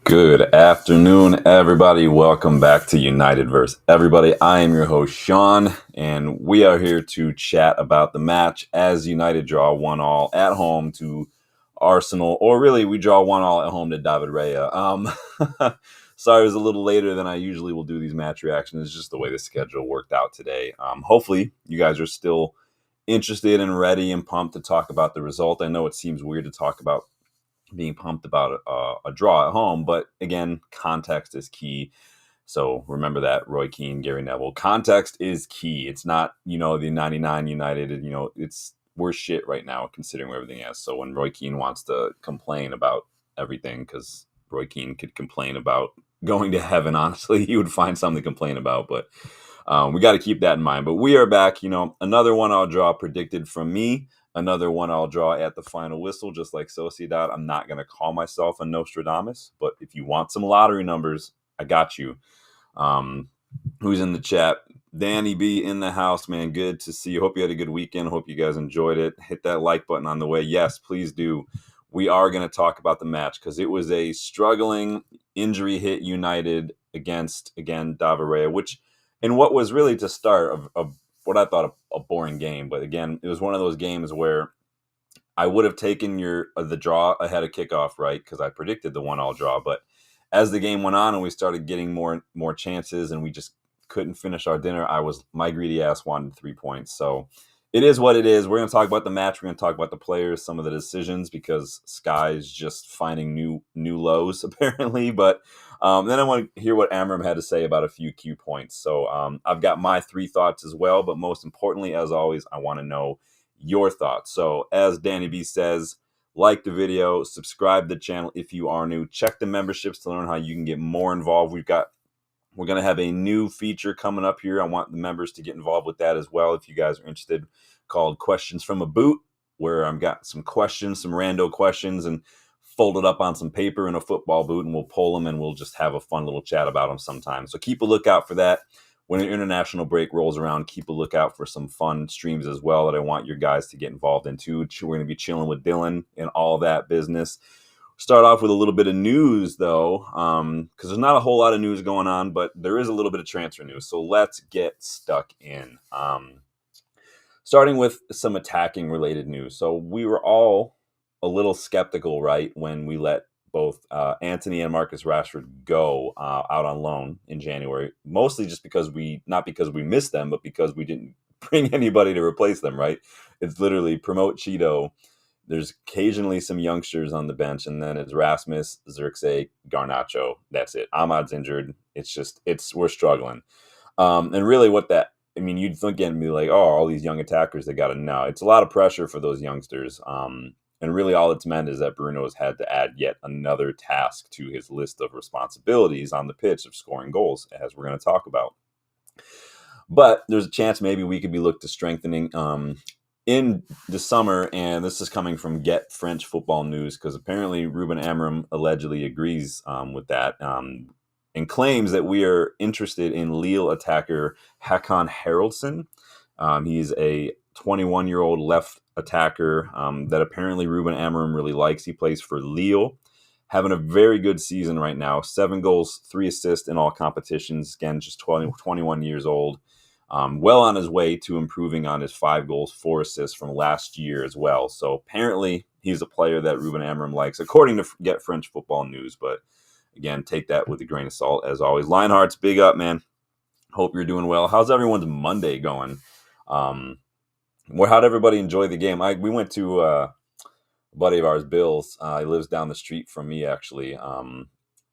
Good afternoon, everybody. Welcome back to United vs. Everybody. I am your host, Sean, and we are here to chat about the match as United draw 1-1 at home to Arsenal, or really, we draw 1-1 at home to David Raya. Sorry, it was a little later than I usually will do these match reactions. It's just the way the schedule worked out today. Hopefully, you guys are still interested and ready and pumped to talk about the result. I know it seems weird to talk about being pumped about a draw at home, but again, context is key. So remember that, Roy Keane, Gary Neville. Context is key. It's not, the 99 United, it's worse shit right now considering everything else. So when Roy Keane wants to complain about everything, because Roy Keane could complain about going to heaven, honestly, he would find something to complain about. But we got to keep that in mind. But we are back, another 1-1 draw predicted from me. Another 1-1 draw at the final whistle, just like Sociedad. I'm not going to call myself a Nostradamus, but if you want some lottery numbers, I got you. Who's in the chat? Danny B in the house, man. Good to see you. Hope you had a good weekend. Hope you guys enjoyed it. Hit that like button on the way. Yes, please do. We are going to talk about the match because it was a struggling, injury-hit United against, again, David Raya, which, in what was really to start of what I thought a boring game. But again, it was one of those games where I would have taken the draw ahead of kickoff, right? Because I predicted the 1-1 draw. But as the game went on and we started getting more chances and we just couldn't finish our dinner, my greedy ass wanted 3 points. So it is what it is. We're going to talk about the match. We're going to talk about the players, some of the decisions, because Sky is just finding new lows apparently. But then I want to hear what Amorim had to say about a few key points. So I've got my 3 thoughts as well. But most importantly, as always, I want to know your thoughts. So as Danny B says, like the video, subscribe to the channel if you are new. Check the memberships to learn how you can get more involved. We're going to have a new feature coming up here. I want the members to get involved with that as well if you guys are interested, called Questions from a Boot, where I've got some questions, some rando questions, and folded up on some paper in a football boot, and we'll pull them and we'll just have a fun little chat about them sometime. So keep a lookout for that. When an international break rolls around, keep a lookout for some fun streams as well that I want your guys to get involved in too. We're going to be chilling with Dylan and all that business. Start off with a little bit of news, though, because there's not a whole lot of news going on, but there is a little bit of transfer news. So let's get stuck in. Starting with some attacking-related news. So we were all a little skeptical, right, when we let both Anthony and Marcus Rashford go out on loan in January, mostly just not because we missed them, but because we didn't bring anybody to replace them, right? It's literally promote Cheeto. There's occasionally some youngsters on the bench, and then it's Rasmus, Xerxes, Garnacho. That's it. Ahmad's injured. We're struggling. And really you'd think and be like, oh, all these young attackers, they got to know. It's a lot of pressure for those youngsters. And really all it's meant is that Bruno has had to add yet another task to his list of responsibilities on the pitch of scoring goals, as we're going to talk about. But there's a chance maybe we could be looked to strengthening in the summer, and this is coming from Get French Football News, because apparently Ruben Amorim allegedly agrees with that and claims that we are interested in Lille attacker Hakan Haraldsson. He's a 21-year-old left attacker that apparently Ruben Amorim really likes. He plays for Lille, having a very good season right now. 7 goals, 3 assists in all competitions. Again, just 21 years old. Well on his way to improving on his 5 goals, 4 assists from last year as well. So apparently he's a player that Ruben Amorim likes, according to Get French Football News. But again, take that with a grain of salt, as always. Lionheart's big up, man. Hope you're doing well. How's everyone's Monday going? How'd everybody enjoy the game? We went to a buddy of ours, Bill's. He lives down the street from me, actually.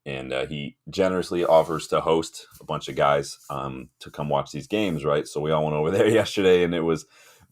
And he generously offers to host a bunch of guys to come watch these games, right? So we all went over there yesterday, and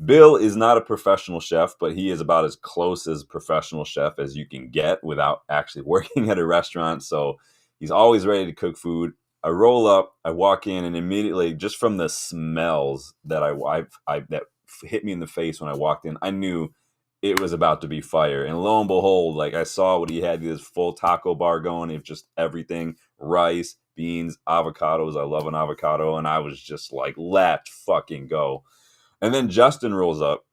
Bill is not a professional chef, but he is about as close as a professional chef as you can get without actually working at a restaurant. So he's always ready to cook food. I roll up, I walk in, and immediately, just from the smells that that hit me in the face when I walked in, I knew it was about to be fire. And lo and behold, I saw what he had, this full taco bar going of just everything: rice, beans, avocados. I love an avocado. And I was just like, let's fucking go. And then Justin rolls up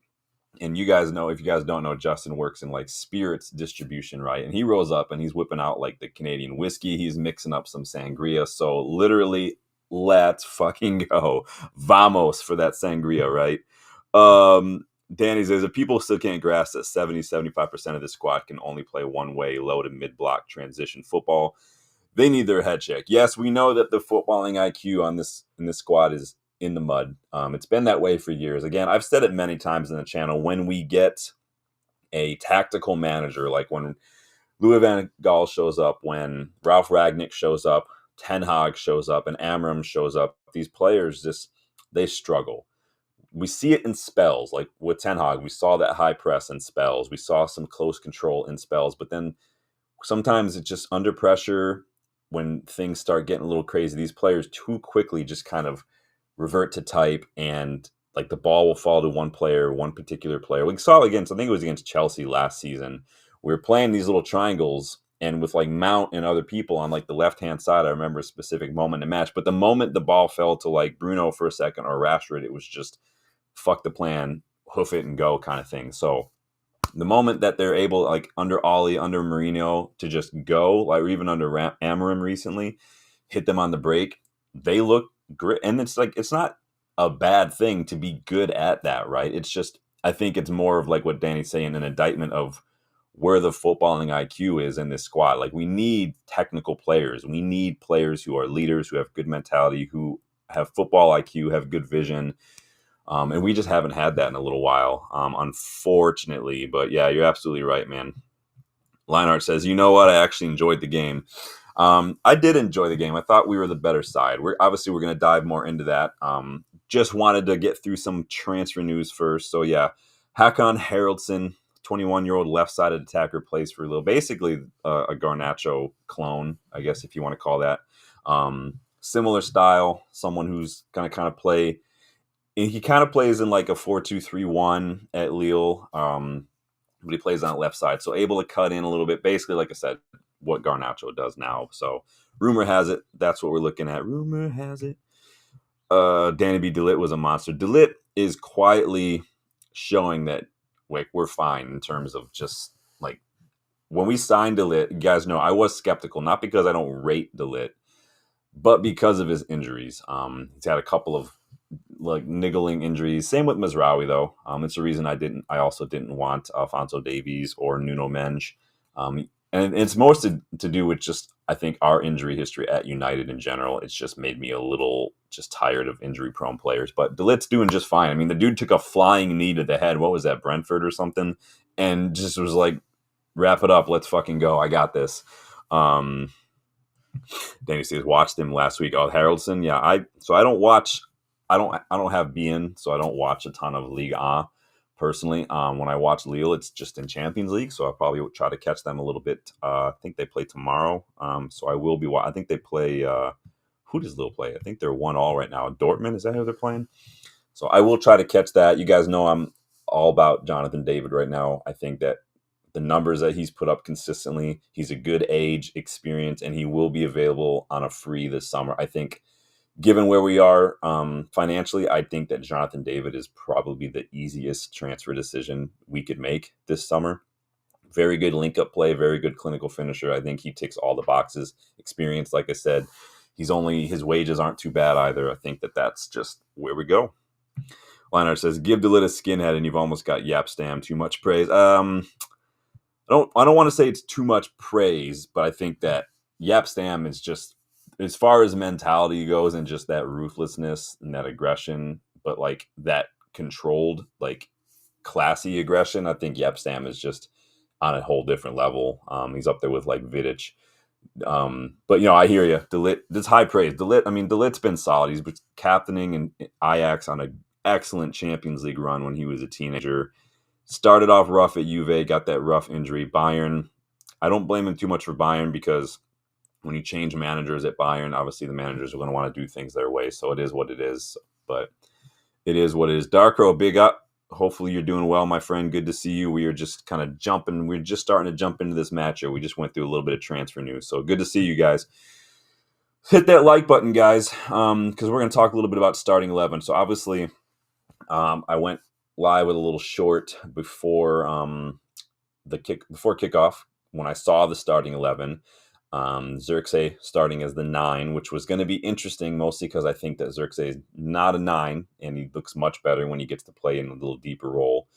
And you guys know, if you guys don't know, Justin works in like spirits distribution, right? And he rolls up and he's whipping out like the Canadian whiskey. He's mixing up some sangria. So literally, let's fucking go. Vamos for that sangria, right? Danny says, if people still can't grasp that 75% of the squad can only play one way, low to mid block transition football, they need their head check. Yes, we know that the footballing IQ on this in this squad is in the mud. It's been that way for years. Again, I've said it many times in the channel. When we get a tactical manager, like when Louis Van Gaal shows up, when Ralph Ragnick shows up, Ten Hag shows up, and Amorim shows up, these players just they struggle. We see it in spells, like with Ten Hag. We saw that high press in spells. We saw some close control in spells, but then sometimes it's just under pressure when things start getting a little crazy. These players too quickly just kind of revert to type, and like the ball will fall to one player, one particular player. We saw it against, I think it was against Chelsea last season. We were playing these little triangles, and with like Mount and other people on like the left-hand side, I remember a specific moment in the match. But the moment the ball fell to like Bruno for a second or Rashford, it was just fuck the plan, hoof it and go kind of thing. So the moment that they're able, like under Ollie, under Mourinho, to just go, like or even under Amorim recently, hit them on the break, they look great. And it's like, it's not a bad thing to be good at that, right? It's just, I think it's more of like what Danny's saying, an indictment of where the footballing IQ is in this squad. Like, we need technical players. We need players who are leaders, who have good mentality, who have football IQ, have good vision. And we just haven't had that in a little while, unfortunately. But yeah, you're absolutely right, man. Lionheart says, you know what? I actually enjoyed the game. I did enjoy the game. I thought we were the better side. We're going to dive more into that. Just wanted to get through some transfer news first. So yeah, Hakon Haraldsson, 21-year-old left-sided attacker, plays for Lille. Basically a Garnacho clone, I guess, if you want to call that. Similar style, someone who's going to kind of play. He kind of plays in like a 4-2-3-1 at Lille, but he plays on the left side, so able to cut in a little bit. Basically, like I said, what Garnacho does now. So rumor has it that's what we're looking at. Rumor has it. Danny B. DeLitt was a monster. DeLitt is quietly showing that like we're fine in terms of just like when we signed DeLitt. You guys know I was skeptical, not because I don't rate DeLitt, but because of his injuries. He's had a couple of like niggling injuries. Same with Mazraoui though. It's the reason I also didn't want Alphonso Davies or Nuno Mendes. And it's most to do with just, I think, our injury history at United in general. It's just made me a little just tired of injury prone players. But DeLitt's doing just fine. I mean, the dude took a flying knee to the head. What was that, Brentford or something? And just was like, wrap it up. Let's fucking go. I got this. Danny says, watched him last week. Oh, Haraldsson. Yeah, I don't watch. I don't have BN, so I don't watch a ton of Ligue 1 personally. When I watch Lille, it's just in Champions League, so I'll probably try to catch them a little bit. I think they play tomorrow, so I will be. I think they play. Who does Lille play? I think they're 1-1 right now. Dortmund, is that who they're playing? So I will try to catch that. You guys know I'm all about Jonathan David right now. I think that the numbers that he's put up consistently, he's a good age, experience, and he will be available on a free this summer. I think, given where we are financially, I think that Jonathan David is probably the easiest transfer decision we could make this summer. Very good link-up play, very good clinical finisher. I think he ticks all the boxes. Experience, like I said, his wages aren't too bad either. I think that's just where we go. Lionheart says, give DeLitt a skinhead and you've almost got Yapstam. Too much praise. I don't want to say it's too much praise, but I think that Yapstam is just, as far as mentality goes and just that ruthlessness and that aggression, but like that controlled, like classy aggression, I think Yapstam is just on a whole different level. He's up there with like Vidic. But I hear you. DeLitt, that's high praise. DeLitt's been solid. He's been captaining in Ajax on an excellent Champions League run when he was a teenager. Started off rough at Juve, got that rough injury. Bayern, I don't blame him too much for Bayern, because when you change managers at Bayern, obviously the managers are going to want to do things their way. So it is what it is. But it is what it is. Darkro, big up. Hopefully you're doing well, my friend. Good to see you. We are just kind of jumping. We're just starting to jump into this match here. We just went through a little bit of transfer news. So good to see you guys. Hit that like button, guys, because we're going to talk a little bit about starting 11. So obviously I went live with a little short before before kickoff when I saw the starting 11. Xerxes starting as the 9, which was going to be interesting, mostly because I think that Xerxes is not a 9, and he looks much better when he gets to play in a little deeper role.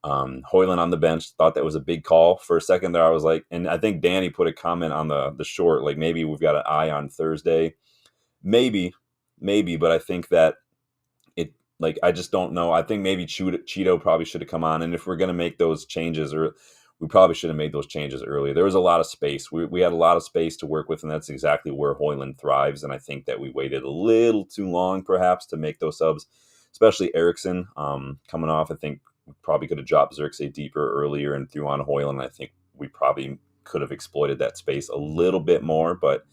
Hoyland on the bench, thought that was a big call. For a second there, I was like, and I think Danny put a comment on the short, like maybe we've got an eye on Thursday. Maybe, but I think that I just don't know. I think maybe Cheeto probably should have come on. And if we're going to make those changes, or we probably should have made those changes earlier. There was a lot of space. We had a lot of space to work with, and that's exactly where Hoyland thrives. And I think that we waited a little too long, perhaps, to make those subs, especially Eriksson coming off. I think we probably could have dropped Xerxes deeper earlier and threw on Hoyland. I think we probably could have exploited that space a little bit more. But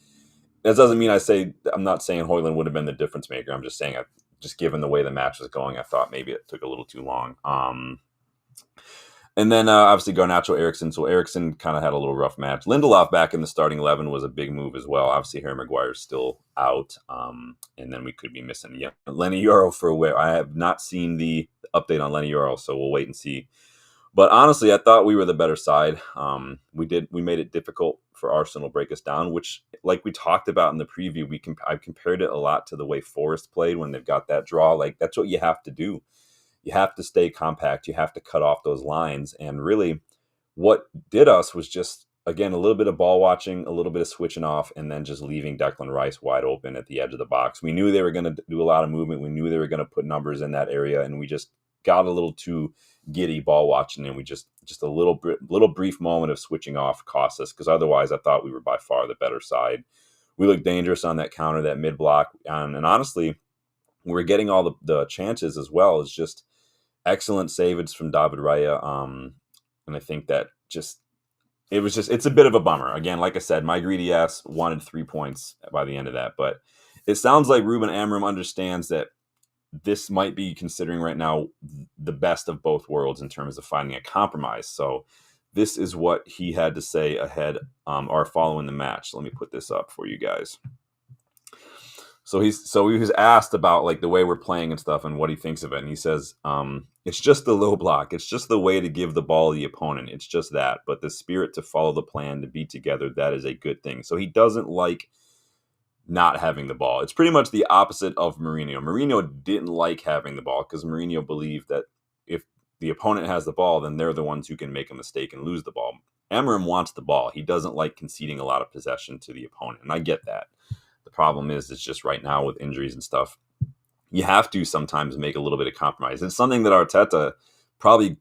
that doesn't mean I'm not saying Hoyland would have been the difference maker. I'm just saying just given the way the match was going, I thought maybe it took a little too long. And then obviously Garnacho, Eriksson. So Eriksson kind of had a little rough match. Lindelof back in the starting 11 was a big move as well. Obviously Harry Maguire's still out. And then we could be missing Lenny Euro for a while. I have not seen the update on Lenny Euro, so we'll wait and see. But honestly, I thought we were the better side. We made it difficult for Arsenal to break us down, which, like we talked about in the preview, I've compared it a lot to the way Forest played when they've got that draw. Like, that's what you have to do. You have to stay compact. You have to cut off those lines. And really, what did us was just, again, a little bit of ball watching, a little bit of switching off, and then just leaving Declan Rice wide open at the edge of the box. We knew they were going to do a lot of movement. We knew they were going to put numbers in that area, and we just got a little too giddy ball watching, and we just a little brief moment of switching off cost us, because otherwise I thought we were by far the better side. We looked dangerous on that counter, that mid block, and honestly, we were getting all the chances as well. It's just excellent saves from David Raya, and I think that it's a bit of a bummer. Again, like I said, my greedy ass wanted 3 points by the end of that, but it sounds like Ruben Amorim understands that this might be considering right now the best of both worlds in terms of finding a compromise. So this is what he had to say ahead or following the match. Let me put this up for you guys. So he was asked about like the way we're playing and stuff and what he thinks of it. And he says, it's just the low block. It's just the way to give the ball to the opponent. It's just that. But the spirit to follow the plan, to be together, that is a good thing. So he doesn't like not having the ball. It's pretty much the opposite of Mourinho. Mourinho didn't like having the ball because Mourinho believed that if the opponent has the ball, then they're the ones who can make a mistake and lose the ball. Amorim wants the ball. He doesn't like conceding a lot of possession to the opponent, and I get that. The problem is, it's just right now with injuries and stuff, you have to sometimes make a little bit of compromise. It's something that Arteta probably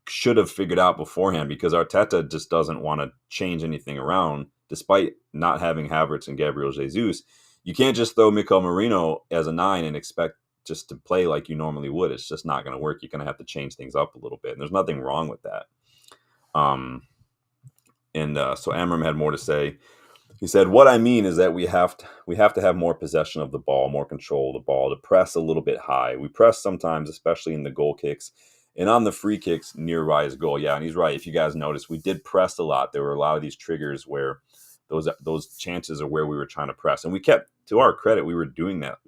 should have figured out beforehand, because Arteta just doesn't want to change anything around. Despite not having Havertz and Gabriel Jesus, you can't just throw Mikel Merino as a 9 and expect just to play like you normally would. It's just not going to work. You're going to have to change things up a little bit, and there's nothing wrong with that. So Amorim had more to say. He said, what I mean is that we have to have more possession of the ball, more control of the ball, to press a little bit high. We press sometimes, especially in the goal kicks, and on the free kicks near Raya's goal. Yeah, and he's right. If you guys noticed, we did press a lot. There were a lot of these triggers where those chances are where we were trying to press. And we kept, to our credit, we were doing that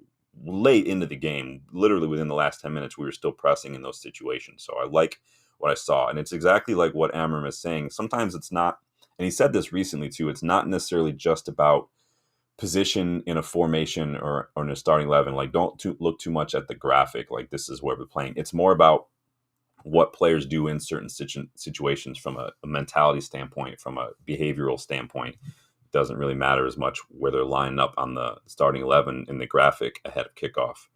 late into the game. Literally within the last 10 minutes, we were still pressing in those situations. So I like what I saw. And it's exactly like what Amorim is saying. Sometimes it's not, and he said this recently too, it's not necessarily just about position in a formation or in a starting 11. Like, don't look too much at the graphic, like this is where we're playing. It's more about what players do in certain situations from a mentality standpoint, from a behavioral standpoint. It doesn't really matter as much where they're lined up on the starting 11 in the graphic ahead of kickoff.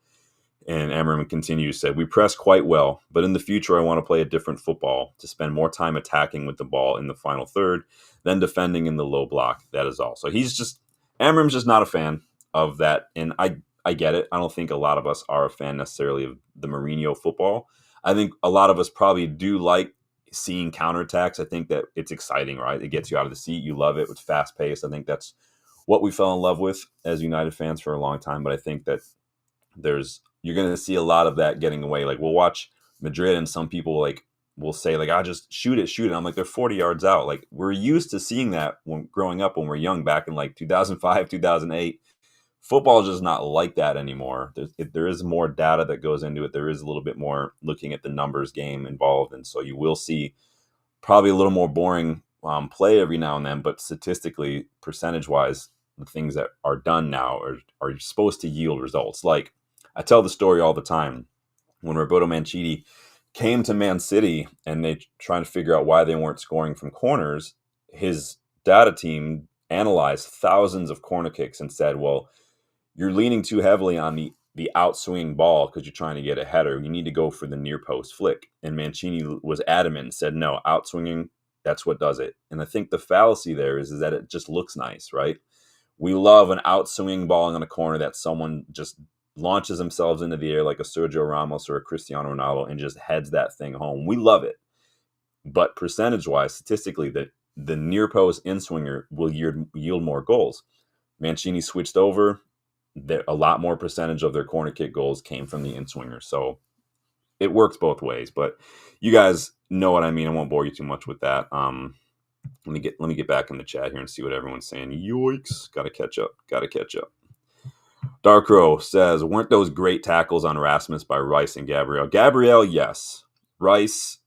And Amorim continues, said, we press quite well, but in the future I want to play a different football, to spend more time attacking with the ball in the final third than defending in the low block. That is all. So Amorim's just not a fan of that. And I get it. I don't think a lot of us are a fan necessarily of the Mourinho football. I think a lot of us probably do like seeing counterattacks. I think that it's exciting, right? It gets you out of the seat. You love it. It's fast paced. I think that's what we fell in love with as United fans for a long time. But I think that you're going to see a lot of that getting away. Like, we'll watch Madrid and some people like will say like, I just shoot it. I'm like, they're 40 yards out. Like, we're used to seeing that when growing up, when we're young, back in like 2005, 2008. Football is just not like that anymore. There is more data that goes into it. There is a little bit more looking at the numbers game involved. And so you will see probably a little more boring play every now and then, but statistically, percentage wise, the things that are done now are supposed to yield results. Like I tell the story all the time when Roberto Mancini came to Man City and they trying to figure out why they weren't scoring from corners. His data team analyzed thousands of corner kicks and said, well, you're leaning too heavily on the outswing ball because you're trying to get a header. You need to go for the near post flick. And Mancini was adamant and said, no, outswinging, that's what does it. And I think the fallacy there is that it just looks nice, right? We love an outswinging ball on a corner that someone just launches themselves into the air like a Sergio Ramos or a Cristiano Ronaldo and just heads that thing home. We love it. But percentage-wise, statistically, the near post in-swinger will yield more goals. Mancini switched over. A lot more percentage of their corner kick goals came from the in-swinger. So it works both ways. But you guys know what I mean. I won't bore you too much with that. Let me get back in the chat here and see what everyone's saying. Yoicks. Gotta catch up. Darkrow says, weren't those great tackles on Rasmus by Rice and Gabriel? Gabriel, yes. Rice,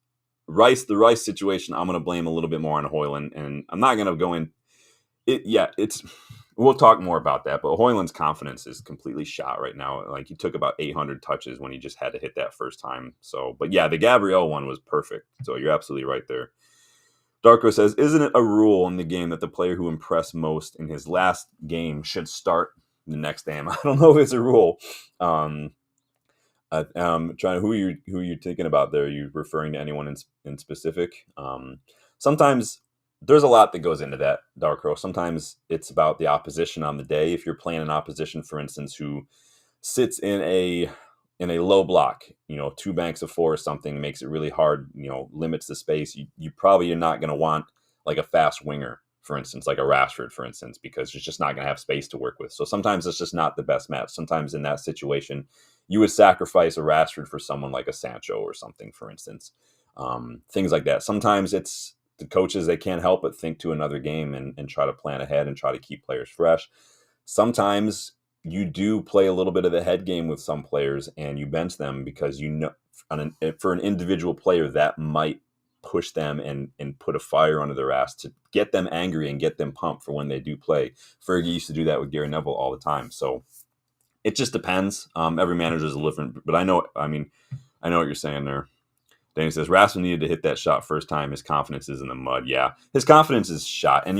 the Rice situation, I'm going to blame a little bit more on Hoyland, and I'm not going to go in. We'll talk more about that, but Hoyland's confidence is completely shot right now. Like, he took about 800 touches when he just had to hit that first time. So, but yeah, the Gabriel one was perfect. So you're absolutely right there. Darko says, isn't it a rule in the game that the player who impressed most in his last game should start the next game? I don't know if it's a rule. Trying who you're thinking about there. Are you referring to anyone in specific? Sometimes there's a lot that goes into that, Darko. Sometimes it's about the opposition on the day. If you're playing an opposition, for instance, who sits in a low block, 2 banks of 4 or something, makes it really hard, limits the space. You probably are not going to want like a fast winger, for instance, like a Rashford, for instance, because it's just not going to have space to work with. So sometimes it's just not the best match. Sometimes in that situation, you would sacrifice a Rashford for someone like a Sancho or something, for instance. Things like that. Sometimes it's the coaches, they can't help but think to another game and try to plan ahead and try to keep players fresh. Sometimes you do play a little bit of the head game with some players and you bench them because for an individual player that might push them and put a fire under their ass to get them angry and get them pumped for when they do play. Fergie used to do that with Gary Neville all the time. So it just depends. Every manager is different, but I know what you're saying there. Danny says, Rasmus needed to hit that shot first time. His confidence is in the mud. Yeah, his confidence is shot. And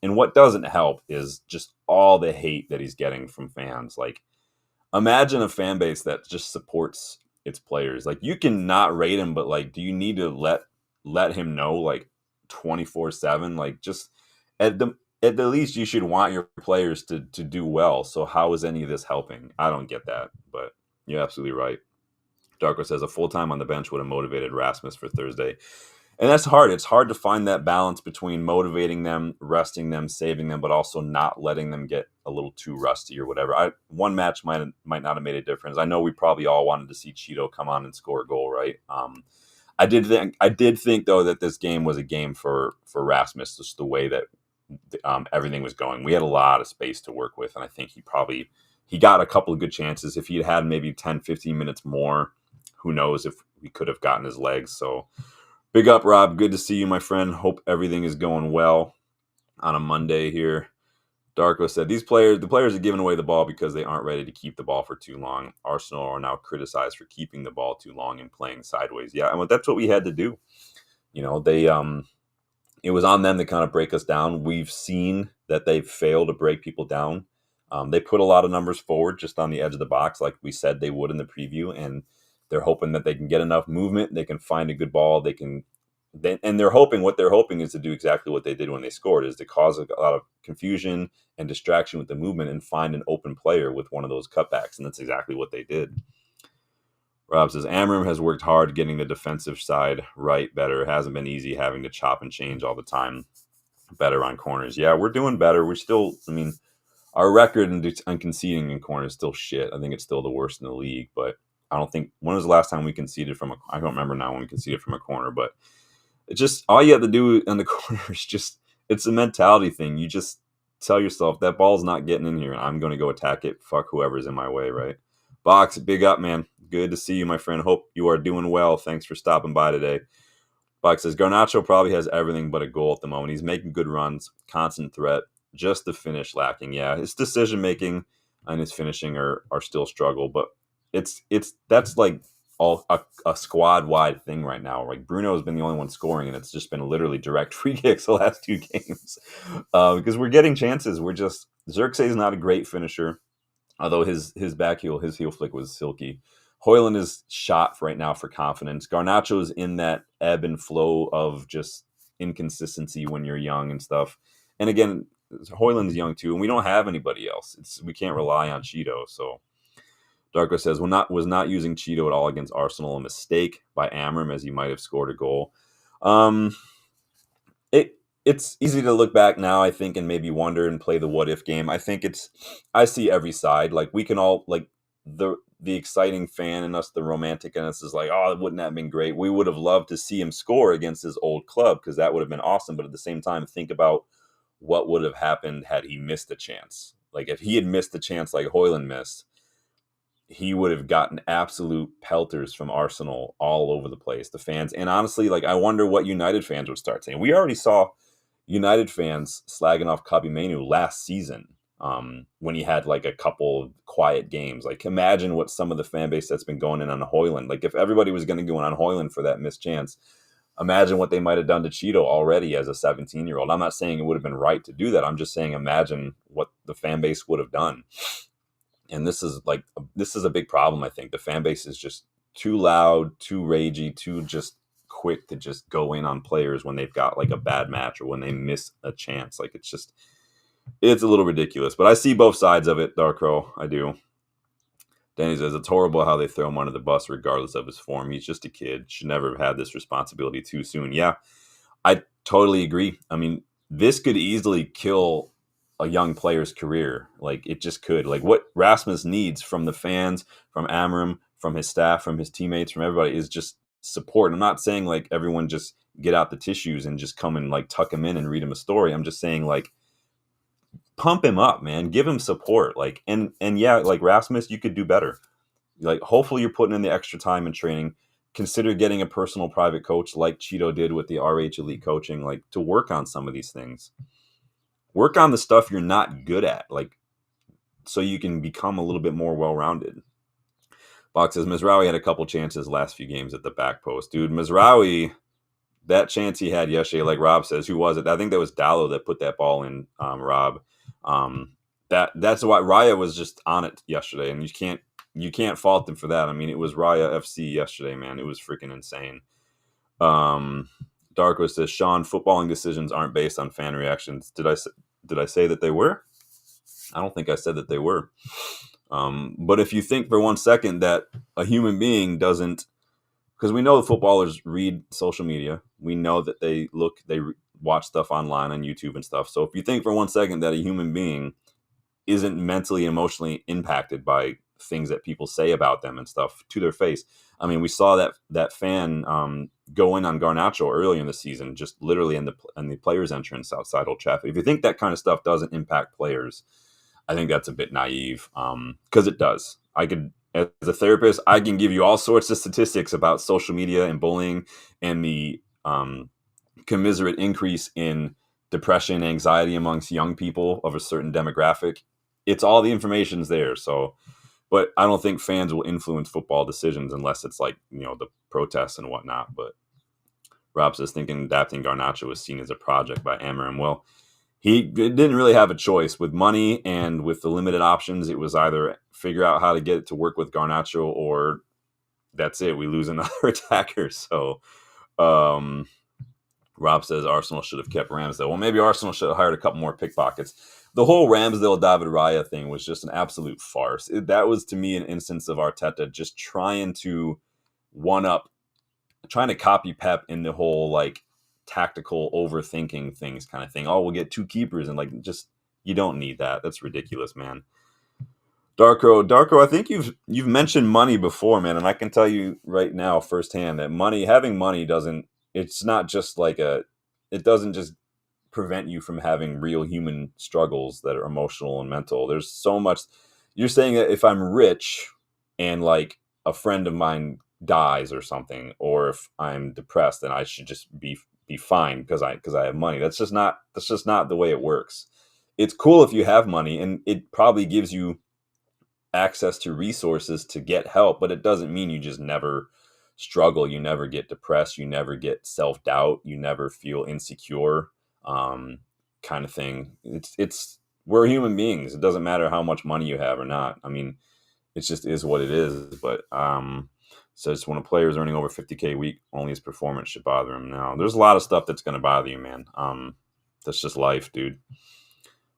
and what doesn't help is just all the hate that he's getting from fans. Like, imagine a fan base that just supports its players. Like, you can not rate him, but like, do you need to let him know like 24/7? Like, just at the least, you should want your players to do well. So how is any of this helping? I don't get that, but you're absolutely right. Darko says a full-time on the bench would have motivated Rasmus for Thursday. And that's hard. It's hard to find that balance between motivating them, resting them, saving them, but also not letting them get a little too rusty or whatever. One match might not have made a difference. I know we probably all wanted to see Cheeto come on and score a goal, right? I did think though that this game was a game for Rasmus, just the way that everything was going. We had a lot of space to work with, and I think he got a couple of good chances. If he had maybe 10, 15 minutes more, who knows if we could have gotten his legs. So big up, Rob. Good to see you, my friend. Hope everything is going well on a Monday here. Darko said, the players are giving away the ball because they aren't ready to keep the ball for too long. Arsenal are now criticized for keeping the ball too long and playing sideways. Yeah, that's what we had to do. It was on them to kind of break us down. We've seen that they've failed to break people down. They put a lot of numbers forward just on the edge of the box, like we said they would in the preview, and they're hoping that they can get enough movement. They can find a good ball. And they're hoping is to do exactly what they did when they scored, is to cause a lot of confusion and distraction with the movement and find an open player with one of those cutbacks. And that's exactly what they did. Rob says, Amorim has worked hard getting the defensive side right better. It hasn't been easy having to chop and change all the time. Better on corners. Yeah, we're doing better. We're still, our record on conceding in corners is still shit. I think it's still the worst in the league, but I don't think, when was the last time we conceded I don't remember now when we conceded from a corner, but it's just, all you have to do in the corner is just, it's a mentality thing. You just tell yourself that ball's not getting in here. I'm going to go attack it. Fuck whoever's in my way, right? Box, big up, man. Good to see you, my friend. Hope you are doing well. Thanks for stopping by today. Box says Garnacho probably has everything but a goal at the moment. He's making good runs, constant threat, just the finish lacking. Yeah, his decision making and his finishing are still struggle, but that's like all a squad wide thing right now. Like Bruno has been the only one scoring, and it's just been literally direct free kicks the last 2 games because we're getting chances. We're just Xerxes is not a great finisher, although his heel flick was silky. Hoyland is shot right now for confidence. Garnacho's in that ebb and flow of just inconsistency when you're young and stuff. And again, Hoyland's young too, and we don't have anybody else. We can't rely on Cheeto. So Darko says, was not using Cheeto at all against Arsenal a mistake by Amorim, as he might have scored a goal. It's easy to look back now, I think, and maybe wonder and play the what if game. I see every side. Like we can all like the exciting fan in us, the romantic in us is like, oh, wouldn't that have been great? We would have loved to see him score against his old club because that would have been awesome. But at the same time, think about what would have happened had he missed a chance. Like if he had missed a chance like Hoyland missed, he would have gotten absolute pelters from Arsenal all over the place. The fans, and honestly, like I wonder what United fans would start saying. We already saw United fans slagging off Kobbie Mainoo last season when he had like a couple quiet games. Like imagine what some of the fan base that's been going in on Hoyland. Like if everybody was going to go in on Hoyland for that missed chance, imagine what they might have done to Cheeto already as a 17-year-old. I'm not saying it would have been right to do that. I'm just saying imagine what the fan base would have done. And this is a big problem, I think. The fan base is just too loud, too ragey, too just quick to just go in on players when they've got like a bad match or when they miss a chance. Like it's a little ridiculous. But I see both sides of it, Darkrow. I do. Danny says it's horrible how they throw him under the bus regardless of his form. He's just a kid. Should never have had this responsibility too soon. Yeah, I totally agree. I mean, this could easily kill a young player's career. Like it just could. Like what Rasmus needs from the fans, from Amorim, from his staff, from his teammates, from everybody is just support. I'm not saying like everyone just get out the tissues and just come and like tuck him in and read him a story. I'm just saying like pump him up, man. Give him support. Like and yeah, like Rasmus, you could do better. Like hopefully you're putting in the extra time and training. Consider getting a personal private coach like Cheeto did with the RH Elite Coaching, like to work on some of these things. Work on the stuff you're not good at, like so you can become a little bit more well-rounded. Box says Mizraoui had a couple chances last few games at the back post. Dude, Mizraoui, that chance he had yesterday, like Rob says, who was it? I think that was Dallo that put that ball in, Rob. That's why Raya was just on it yesterday, and you can't fault them for that. I mean, it was Raya FC yesterday, man. It was freaking insane. Darko says, Sean, footballing decisions aren't based on fan reactions. Did I say that they were? I don't think I said that they were. But if you think for 1 second that a human being doesn't, because we know the footballers read social media. We know that they watch stuff online on YouTube and stuff. So if you think for 1 second that a human being isn't mentally, emotionally impacted by things that people say about them and stuff to their face. I mean, we saw that fan go in on Garnacho earlier in the season, just literally in the players' entrance outside Old Trafford. If you think that kind of stuff doesn't impact players, I think that's a bit naive because it does. As a therapist, I can give you all sorts of statistics about social media and bullying and the commiserate increase in depression, anxiety amongst young people of a certain demographic. It's all the information's there. So, but I don't think fans will influence football decisions unless it's like, the protests and whatnot. But Rob says thinking adapting Garnacho was seen as a project by Amorim. Well, he didn't really have a choice with money and with the limited options. It was either figure out how to get it to work with Garnacho or that's it. We lose another attacker. So, Rob says Arsenal should have kept Ramsdale. Well, maybe Arsenal should have hired a couple more pickpockets. The whole Ramsdale David Raya thing was just an absolute farce. That was to me an instance of Arteta just trying to trying to copy Pep in the whole like tactical overthinking things kind of thing. Oh, we'll get two keepers and like just you don't need that. That's ridiculous, man. Darko, I think you've mentioned money before, man, and I can tell you right now firsthand that having money it's not just like it doesn't just prevent you from having real human struggles that are emotional and mental. There's so much. You're saying that if I'm rich and like a friend of mine dies or something, or if I'm depressed, then I should just be fine because I have money. That's just not the way it works. It's cool if you have money, and it probably gives you access to resources to get help, but it doesn't mean you just never struggle. You never get depressed. You never get self doubt. You never feel insecure, um, kind of thing. It's we're human beings. It doesn't matter how much money you have or not. I mean, it just is what it is. But says when a player is earning over 50K a week, only his performance should bother him. Now, there's a lot of stuff that's going to bother you, man. That's just life, dude.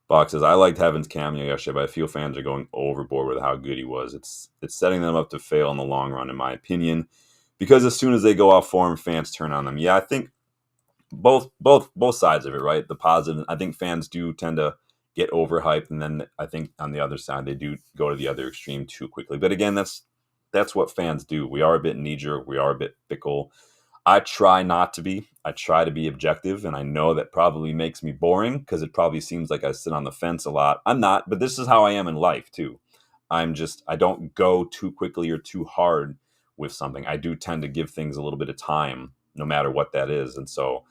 Box says, I liked Heaven's cameo yesterday, but I feel fans are going overboard with how good he was. It's setting them up to fail in the long run, in my opinion, because as soon as they go off form, fans turn on them. Yeah, I think both sides of it, right? The positive, I think fans do tend to get overhyped, and then I think on the other side they do go to the other extreme too quickly. But again, that's what fans do. We are a bit knee jerk. We are a bit fickle. I try not to be. I try to be objective, and I know that probably makes me boring because it probably seems like I sit on the fence a lot. I'm not, but this is how I am in life too. I don't go too quickly or too hard with something. I do tend to give things a little bit of time, no matter what that is. And so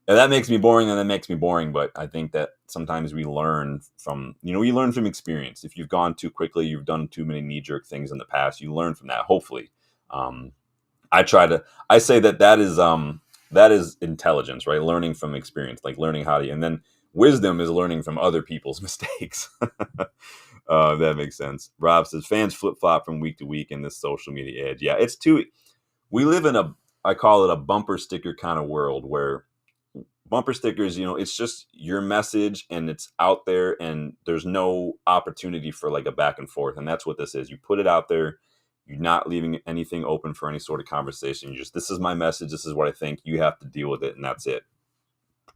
if that makes me boring, and that makes me boring. But I think that sometimes we learn from, you learn from experience. If you've gone too quickly, you've done too many knee jerk things in the past, you learn from that, hopefully. Um, I say that is intelligence, right? Learning from experience, like learning how to, and then wisdom is learning from other people's mistakes. That makes sense. Rob says fans flip flop from week to week in this social media age. Yeah, we live in I call it a bumper sticker kind of world where bumper stickers, it's just your message and it's out there and there's no opportunity for like a back and forth. And that's what this is. You put it out there. You're not leaving anything open for any sort of conversation. This is my message. This is what I think. You have to deal with it. And that's it.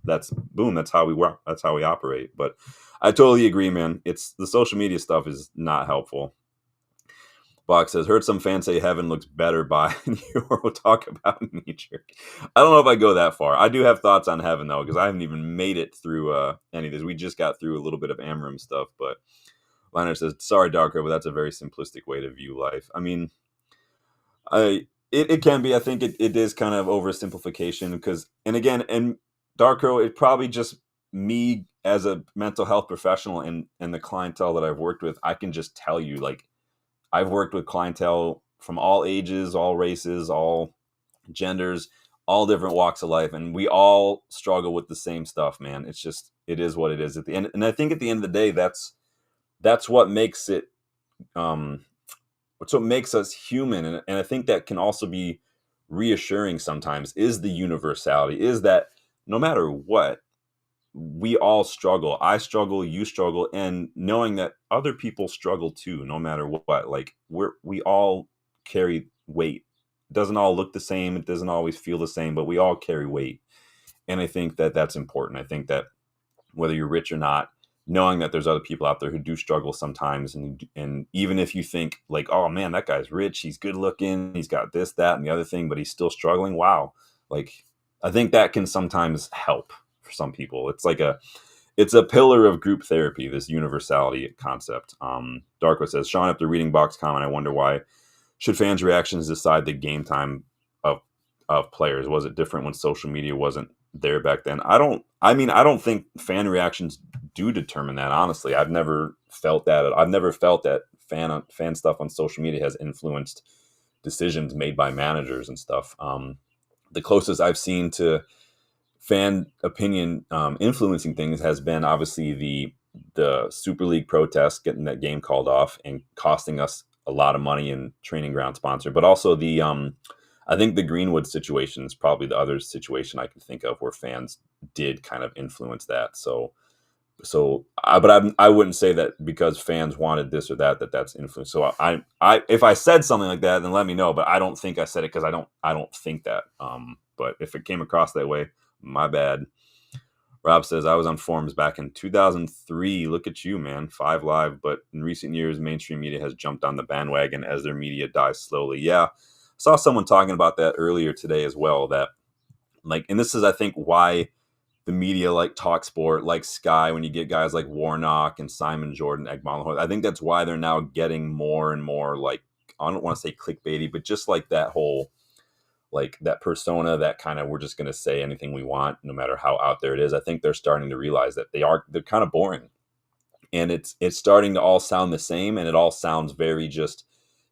That's boom. That's how we work. That's how we operate. But I totally agree, man. It's the social media stuff is not helpful. Box says, heard some fans say Heaven looks better by Euro. Talk about knee jerk. I don't know if I go that far. I do have thoughts on Heaven, though, because I haven't even made it through any of this. We just got through a little bit of amorim stuff. But Leonard says, sorry, Darko, but that's a very simplistic way to view life. I mean, it can be. I think it is kind of oversimplification because, and again, and Darko, it probably just me as a mental health professional and the clientele that I've worked with. I can just tell you, like, I've worked with clientele from all ages, all races, all genders, all different walks of life, and we all struggle with the same stuff, man. It is what it is at the end. And I think at the end of the day, that's what makes it, what's what makes us human. And I think that can also be reassuring sometimes is the universality, is that no matter what, we all struggle. I struggle, you struggle, and knowing that other people struggle too, no matter what. Like we all carry weight. It doesn't all look the same. It doesn't always feel the same, but we all carry weight. And I think that that's important. I think that whether you're rich or not, knowing that there's other people out there who do struggle sometimes, and even if you think like, oh man, that guy's rich, he's good looking, he's got this, that, and the other thing, but he's still struggling. Wow, like I think that can sometimes help for some people. It's a pillar of group therapy, this universality concept. Darko says, Sean, after reading Box comment, I wonder why should fans' reactions decide the game time of players? Was it different when social media wasn't there back then? I don't think fan reactions do determine that, honestly. I've never felt that fan stuff on social media has influenced decisions made by managers and stuff. The closest I've seen to fan opinion influencing things has been obviously the Super League protest, getting that game called off and costing us a lot of money in training ground sponsor, but also I think the Greenwood situation is probably the other situation I can think of where fans did kind of influence that. I wouldn't say that because fans wanted this or that's influence. So if I said something like that, then let me know. But I don't think I said it because I don't think that. But if it came across that way, my bad. Rob says, I was on forums back in 2003. Look at you, man. 5 Live. But in recent years, mainstream media has jumped on the bandwagon as their media dies slowly. Yeah. I saw someone talking about that earlier today as well, that like, and this is, I think, why the media like Talk Sport, like Sky, when you get guys like Warnock and Simon Jordan, Egmont. I think that's why they're now getting more and more like, I don't want to say clickbaity, but just like that whole, like that persona that kind of, we're just going to say anything we want, no matter how out there it is. I think they're starting to realize that they're kind of boring, and it's starting to all sound the same, and it all sounds very just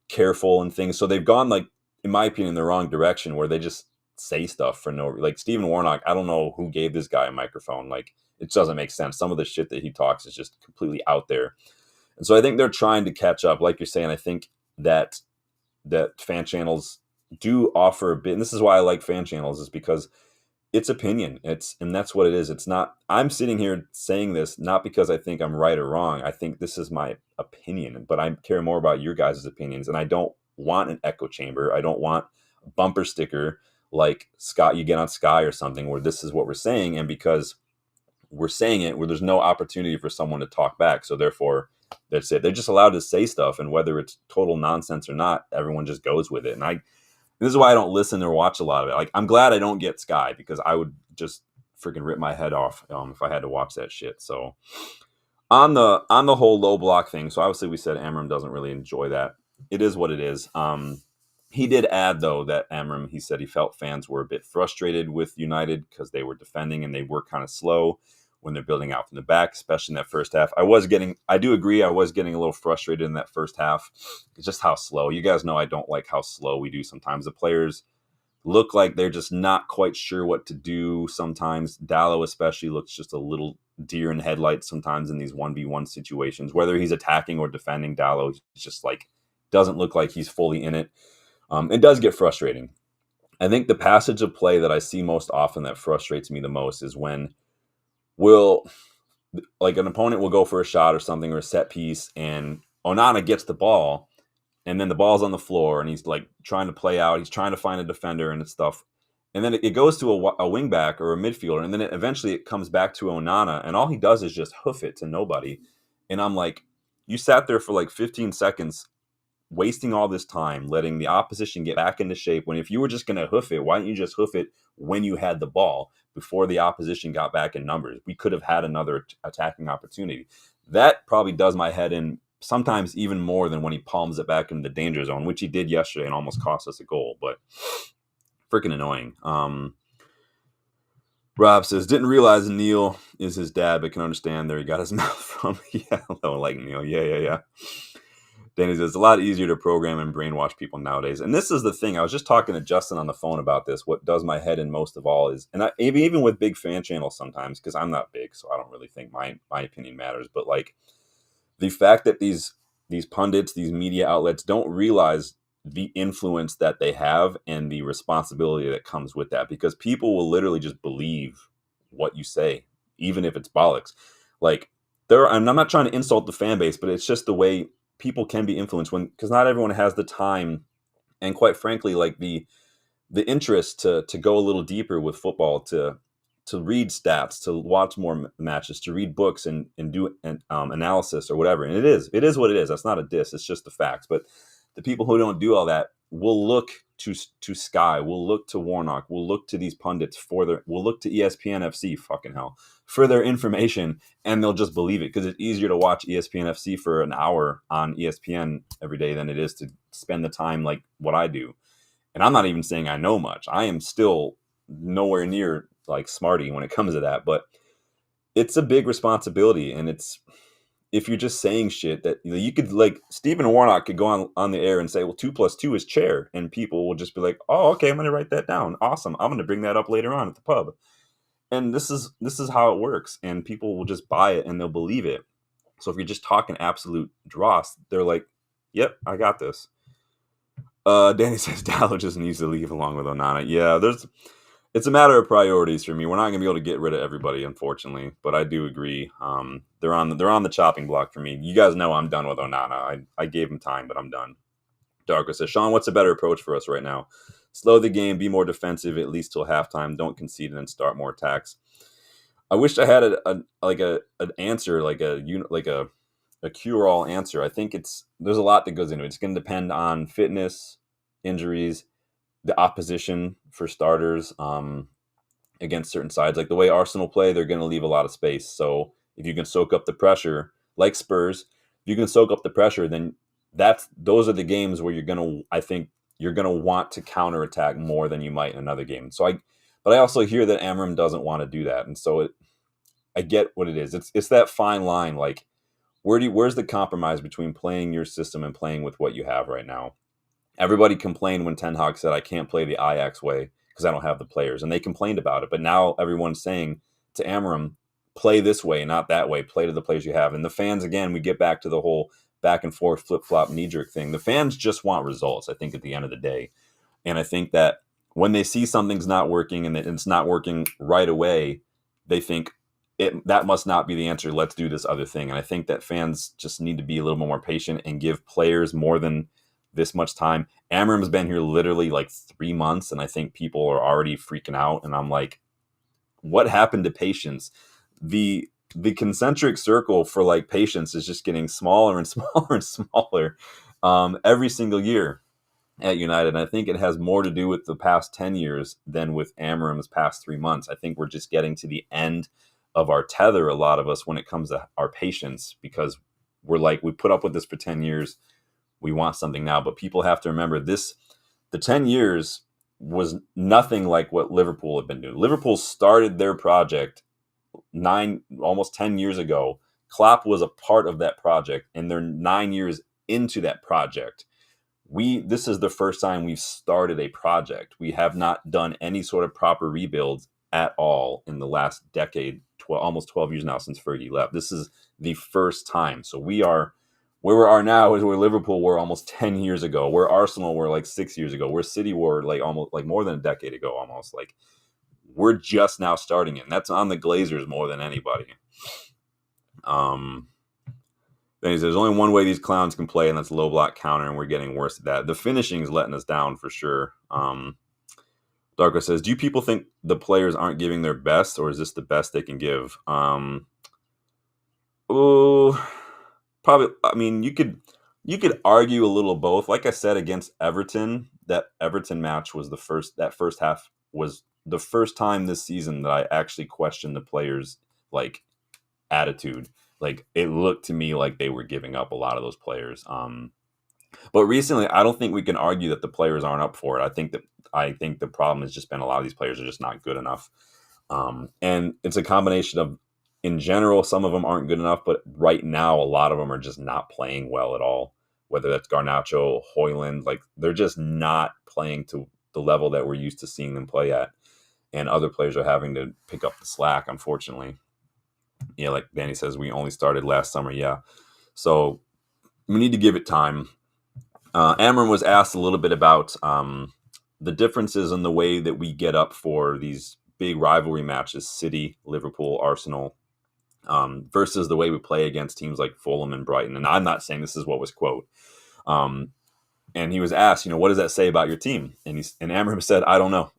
careful and things. So they've gone, like, in my opinion, the wrong direction, where they just say stuff for no, like Stephen Warnock. I don't know who gave this guy a microphone. Like, it doesn't make sense. Some of the shit that he talks is just completely out there. And so I think they're trying to catch up, like you're saying. I think that fan channels do offer a bit, and this is why I like fan channels, is because it's opinion. And that's what it is. It's not, I'm sitting here saying this not because I think I'm right or wrong. I think this is my opinion, but I care more about your guys' opinions. And I don't want an echo chamber. I don't want a bumper sticker like Scott, you get on Sky or something, where this is what we're saying. And because we're saying it, where there's no opportunity for someone to talk back. So therefore, that's it. They're just allowed to say stuff. And whether it's total nonsense or not, everyone just goes with it. And this is why I don't listen or watch a lot of it. Like, I'm glad I don't get Sky, because I would just freaking rip my head off if I had to watch that shit. So on the whole low block thing, so obviously we said Amorim doesn't really enjoy that. It is what it is. He did add, though, that Amorim, he said he felt fans were a bit frustrated with United because they were defending and they were kind of slow when they're building out from the back, especially in that first half. I do agree, I was getting a little frustrated in that first half. It's just how slow. You guys know I don't like how slow we do sometimes. The players look like they're just not quite sure what to do sometimes. Dallo especially looks just a little deer in headlights sometimes in these 1v1 situations. Whether he's attacking or defending, Dallo just like doesn't look like he's fully in it. It does get frustrating. I think the passage of play that I see most often that frustrates me the most is when like an opponent will go for a shot or something, or a set piece, and Onana gets the ball, and then the ball's on the floor, and he's like trying to play out. He's trying to find a defender and stuff. And then it goes to a wing back or a midfielder, and then eventually it comes back to Onana, and all he does is just hoof it to nobody. And I'm like, you sat there for like 15 seconds wasting all this time, letting the opposition get back into shape, when if you were just going to hoof it, why didn't you just hoof it when you had the ball before the opposition got back in numbers? We could have had another attacking opportunity. That probably does my head in sometimes even more than when he palms it back into the danger zone, which he did yesterday and almost cost us a goal. But freaking annoying. Rob says, didn't realize Neil is his dad, but can understand there he got his mouth from. Yeah, I don't like Neil. Yeah. Danny says, it's a lot easier to program and brainwash people nowadays. And this is the thing. I was just talking to Justin on the phone about this. What does my head in most of all is, and even with big fan channels sometimes, because I'm not big, so I don't really think my opinion matters. But like the fact that these pundits, these media outlets don't realize the influence that they have and the responsibility that comes with that, because people will literally just believe what you say, even if it's bollocks. Like and I'm not trying to insult the fan base, but it's just the way people can be influenced, because not everyone has the time and, quite frankly, like the interest to go a little deeper with football, to read stats, to watch more matches, to read books and do an analysis or whatever. And it is what it is. That's not a diss. It's just the facts. But the people who don't do all that will look to Sky, will look to Warnock, will look to these pundits will look to ESPN FC, fucking hell, for their information, and they'll just believe it, because it's easier to watch ESPN FC for an hour on ESPN every day than it is to spend the time like what I do. And I'm not even saying I know much. I am still nowhere near like smarty when it comes to that, but it's a big responsibility. And if you're just saying shit that you could, like Stephen Warnock could go on the air and say, well, 2 + 2 is chair. And people will just be like, oh, okay, I'm going to write that down. Awesome. I'm going to bring that up later on at the pub. And this is how it works. And people will just buy it and they'll believe it. So if you're just talking absolute dross, they're like, yep, I got this. Danny says Dallo just needs to leave along with Onana. Yeah, it's a matter of priorities for me. We're not going to be able to get rid of everybody, unfortunately, but I do agree. They're on the chopping block for me. You guys know I'm done with Onana. I gave him time, but I'm done. Darko says, Sean, what's a better approach for us right now? Slow the game, be more defensive at least till halftime. Don't concede and then start more attacks. I wish I had an answer, like a cure-all answer. I think there's a lot that goes into it. It's going to depend on fitness, injuries, the opposition for starters, against certain sides. Like the way Arsenal play, they're going to leave a lot of space. So if you can soak up the pressure, like Spurs, if you can soak up the pressure, then those are the games where I think you're gonna want to counterattack more than you might in another game. But I also hear that Amorim doesn't want to do that, and so I get what it is. It's that fine line, like where's the compromise between playing your system and playing with what you have right now? Everybody complained when Ten Hag said, I can't play the Ajax way because I don't have the players. And they complained about it. But now everyone's saying to Amorim, play this way, not that way. Play to the players you have. And the fans, again, we get back to the whole back and forth, flip-flop, knee-jerk thing. The fans just want results, I think, at the end of the day. And I think that when they see something's not working and it's not working right away, they think, that must not be the answer. Let's do this other thing. And I think that fans just need to be a little more patient and give players more than this much time. Amorim's been here literally like 3 months, and I think people are already freaking out. And I'm like, what happened to patience? The concentric circle for like patience is just getting smaller and smaller and smaller every single year at United. And I think it has more to do with the past 10 years than with Amorim's past 3 months. I think we're just getting to the end of our tether, a lot of us, when it comes to our patience, because we're like, we put up with this for 10 years. We want something now. But people have to remember the 10 years was nothing like what Liverpool had been doing. Liverpool started their project almost 10 years ago. Klopp was a part of that project, and they're 9 years into that project. This is the first time we've started a project. We have not done any sort of proper rebuilds at all in the last decade, almost 12 years now since Fergie left. This is the first time. So where we are now is where Liverpool were almost 10 years ago, where Arsenal were like 6 years ago, where City were like almost like more than a decade ago, almost. Like, we're just now starting it. And that's on the Glazers more than anybody. Then he says, there's only one way these clowns can play, and that's low block counter, and we're getting worse at that. The finishing is letting us down for sure. Darko says, do you people think the players aren't giving their best, or is this the best they can give? Probably. I mean, you could argue a little both. Like I said, against Everton, that Everton match was that first half was the first time this season that I actually questioned the players' like attitude. Like, it looked to me like they were giving up a lot of those players. But recently, I don't think we can argue that the players aren't up for it. I think the problem has just been a lot of these players are just not good enough. And it's a combination of, in general, some of them aren't good enough, but right now, a lot of them are just not playing well at all. Whether that's Garnacho, Højlund, like, they're just not playing to the level that we're used to seeing them play at. And other players are having to pick up the slack, unfortunately. Yeah, like Danny says, we only started last summer. Yeah. So we need to give it time. Amorim was asked a little bit about the differences in the way that we get up for these big rivalry matches, City, Liverpool, Arsenal, versus the way we play against teams like Fulham and Brighton. And I'm not saying this is what was quote. And he was asked, what does that say about your team? And Amorim said, I don't know.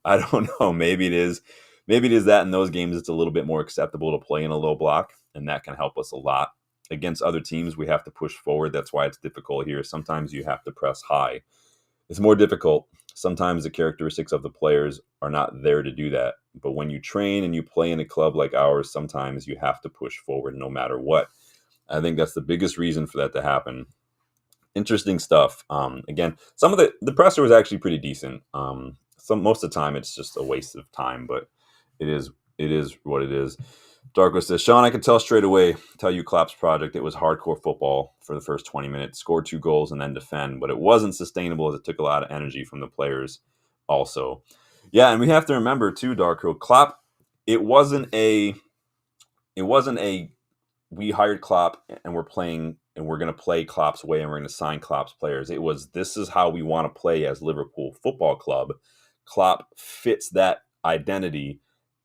Maybe it is that in those games it's a little bit more acceptable to play in a low block, and that can help us a lot. Against other teams, we have to push forward. That's why it's difficult here. Sometimes you have to press high. It's more difficult. Sometimes the characteristics of the players are not there to do that. But when you train and you play in a club like ours, sometimes you have to push forward no matter what. I think that's the biggest reason for that to happen. Interesting stuff. Again, some of the presser was actually pretty decent. Most of the time it's just a waste of time, but it is what it is. Darko says, Sean, I can tell straight away, tell you Klopp's project, it was hardcore football for the first 20 minutes, score 2 goals and then defend, but it wasn't sustainable as it took a lot of energy from the players also. Yeah, and we have to remember too, Darko, Klopp, it wasn't a we hired Klopp and we're going to play Klopp's way and we're going to sign Klopp's players. It was, this is how we want to play as Liverpool Football Club. Klopp fits that identity,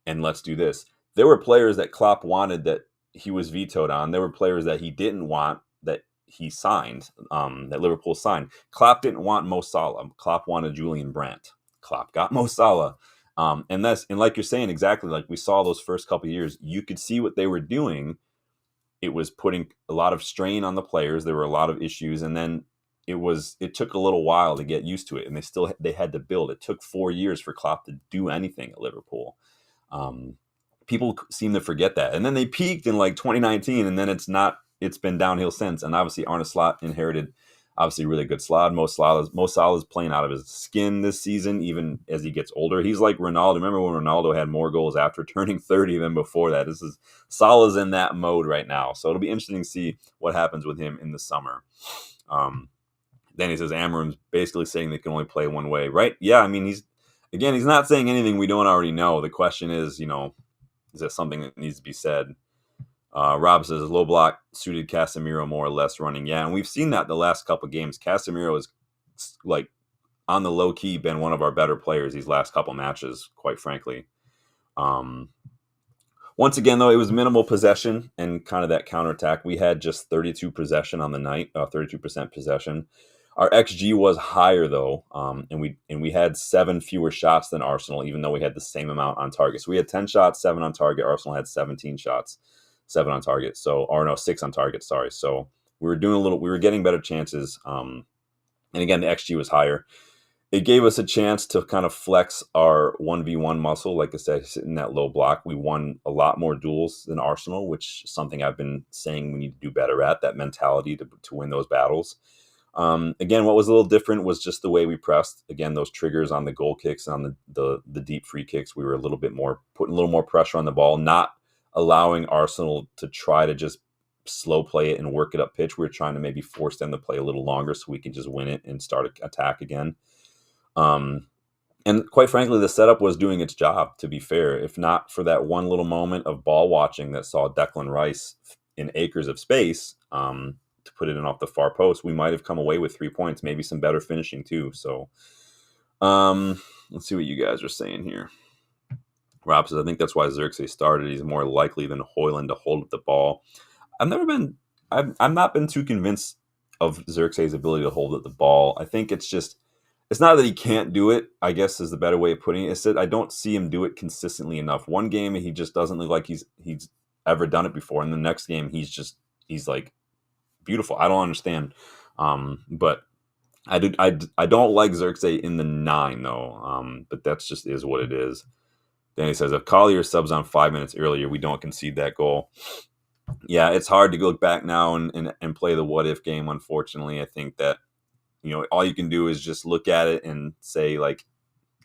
and let's do this. There were players that Klopp wanted that he was vetoed on. There were players that he didn't want that he signed, that Liverpool signed. Klopp didn't want Mo Salah. Klopp wanted Julian Brandt. Klopp got Mo Salah. And like you're saying, exactly like we saw those first couple of years, you could see what they were doing. It was putting a lot of strain on the players. There were a lot of issues. And then it took a little while to get used to it. And they had to build. It took 4 years for Klopp to do anything at Liverpool. People seem to forget that. And then they peaked in like 2019, and then it's been downhill since. And obviously Arne Slot inherited obviously really good Slot. Mo Salah's playing out of his skin this season, even as he gets older. He's like Ronaldo. Remember when Ronaldo had more goals after turning 30 than before that? Salah's in that mode right now. So it'll be interesting to see what happens with him in the summer. Then he says Amorim's basically saying they can only play one way, right? Yeah, I mean, he's not saying anything we don't already know. The question is, is that something that needs to be said? Rob says low block suited Casemiro more or less running. Yeah, and we've seen that the last couple games. Casemiro has like on the low key been one of our better players these last couple matches, quite frankly. Once again, though, it was minimal possession and kind of that counterattack. We had just 32 possession on the night, 32% possession. Our XG was higher though, and we had 7 fewer shots than Arsenal, even though we had the same amount on target. So we had 10 shots, 7 on target. Arsenal had 17 shots, 7 on target. 6 on target. Sorry. So we were getting better chances. And again, the XG was higher. It gave us a chance to kind of flex our 1v1 muscle. Like I said, sitting in that low block, we won a lot more duels than Arsenal, which is something I've been saying we need to do better at, that mentality to win those battles. Again, what was a little different was just the way we pressed. Again, those triggers on the goal kicks, on the deep free kicks, we were putting a little more pressure on the ball, not allowing Arsenal to try to just slow play it and work it up pitch. We were trying to maybe force them to play a little longer so we can just win it and start an attack again. And quite frankly, the setup was doing its job, to be fair. If not for that one little moment of ball watching that saw Declan Rice in acres of space to put it in off the far post, we might have come away with 3 points, maybe some better finishing too. So let's see what you guys are saying here. Rob says, I think that's why Xerxes started. He's more likely than Højlund to hold up the ball. I've not been too convinced of Xerxes' ability to hold up the ball. I think it's not that he can't do it, I guess is the better way of putting it. It's that I don't see him do it consistently enough. One game, he just doesn't look like he's ever done it before. And the next game, he's like beautiful. I don't understand. But I don't like Xerxes in the 9, though. But that's just is what it is. Then he says, if Collier subs on 5 minutes earlier, we don't concede that goal. Yeah, it's hard to look back now and play the what-if game, unfortunately. I think that all you can do is just look at it and say, like,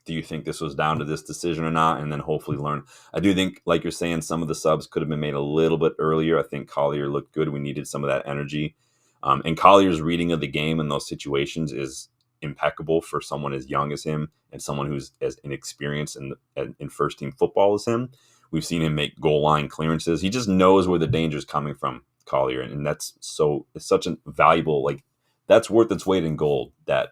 do you think this was down to this decision or not? And then hopefully learn. I do think, like you're saying, some of the subs could have been made a little bit earlier. I think Collier looked good. We needed some of that energy. And Collier's reading of the game in those situations is impeccable for someone as young as him and someone who's as inexperienced in first-team football as him. We've seen him make goal line clearances. He just knows where the danger is coming from, Collier. And it's such a valuable, like, that's worth its weight in gold, that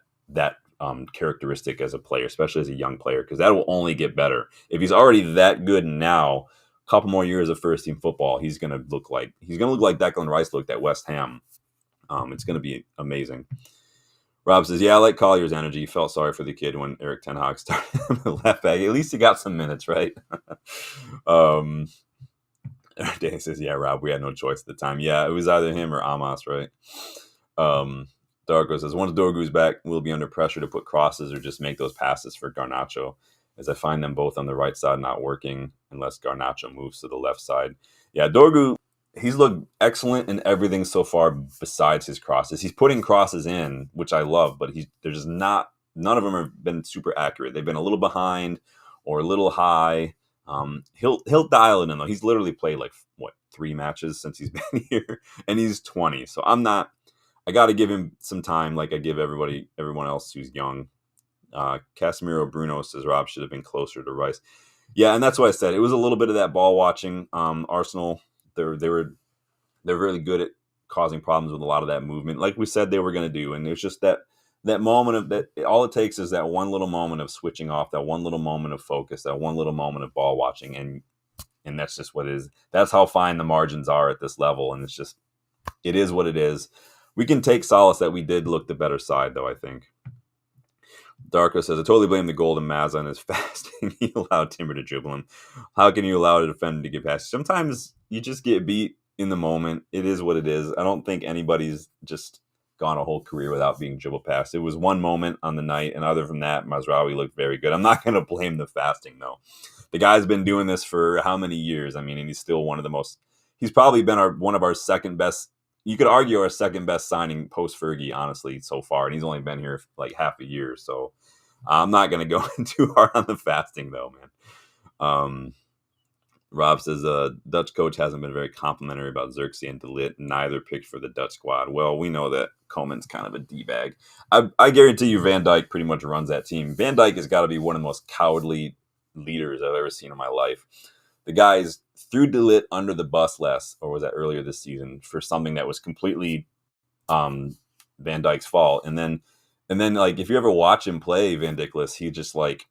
characteristic as a player, especially as a young player, because that will only get better. If he's already that good now, a couple more years of first team football, he's gonna look like Declan Rice looked at West Ham. It's gonna be amazing. Rob says, yeah, I like Collier's energy. Felt sorry for the kid when Erik ten Hag started him at left back. At least he got some minutes, right? Danny says, yeah, Rob, we had no choice at the time. Yeah, it was either him or Amos, right? Darko says, once Dorgu's back, we'll be under pressure to put crosses or just make those passes for Garnacho, as I find them both on the right side not working unless Garnacho moves to the left side. Yeah, Dorgu, he's looked excellent in everything so far besides his crosses. He's putting crosses in, which I love, but they're just none of them have been super accurate. They've been a little behind or a little high. He'll dial it in, though. He's literally played 3 matches since he's been here, and he's 20. So I got to give him some time, like I give everyone else who's young. Casemiro Bruno says Rob should have been closer to Rice. Yeah, and that's what I said. It was a little bit of that ball watching. Arsenal, they're really good at causing problems with a lot of that movement, like we said they were going to do. And there's just that moment of that. All it takes is that one little moment of switching off, that one little moment of focus, that one little moment of ball watching, and that's just what it is. That's how fine the margins are at this level, and it is what it is. We can take solace that we did look the better side, though, I think. Darko says, I totally blame the golden Maz on his fasting. He allowed Timber to dribble him. How can you allow a defender to get past? Sometimes you just get beat in the moment. It is what it is. I don't think anybody's just gone a whole career without being dribbled past. It was one moment on the night, and other than that, Mazraoui looked very good. I'm not going to blame the fasting, though. The guy's been doing this for how many years? I mean, and he's still one of the most. He's probably been one of our second best. You could argue our second best signing post Fergie, honestly, so far, and he's only been here like half a year. So I'm not going to go too hard on the fasting, though, man. Rob says Dutch coach hasn't been very complimentary about Xerxes and De Ligt, neither picked for the Dutch squad. Well, we know that Koeman's kind of a D-bag. I guarantee you Van Dijk pretty much runs that team. Van Dijk has got to be one of the most cowardly leaders I've ever seen in my life. The guys threw De Ligt under the bus earlier this season, for something that was completely Van Dijk's fault. And then like, if you ever watch him play Van Dijk, he just like,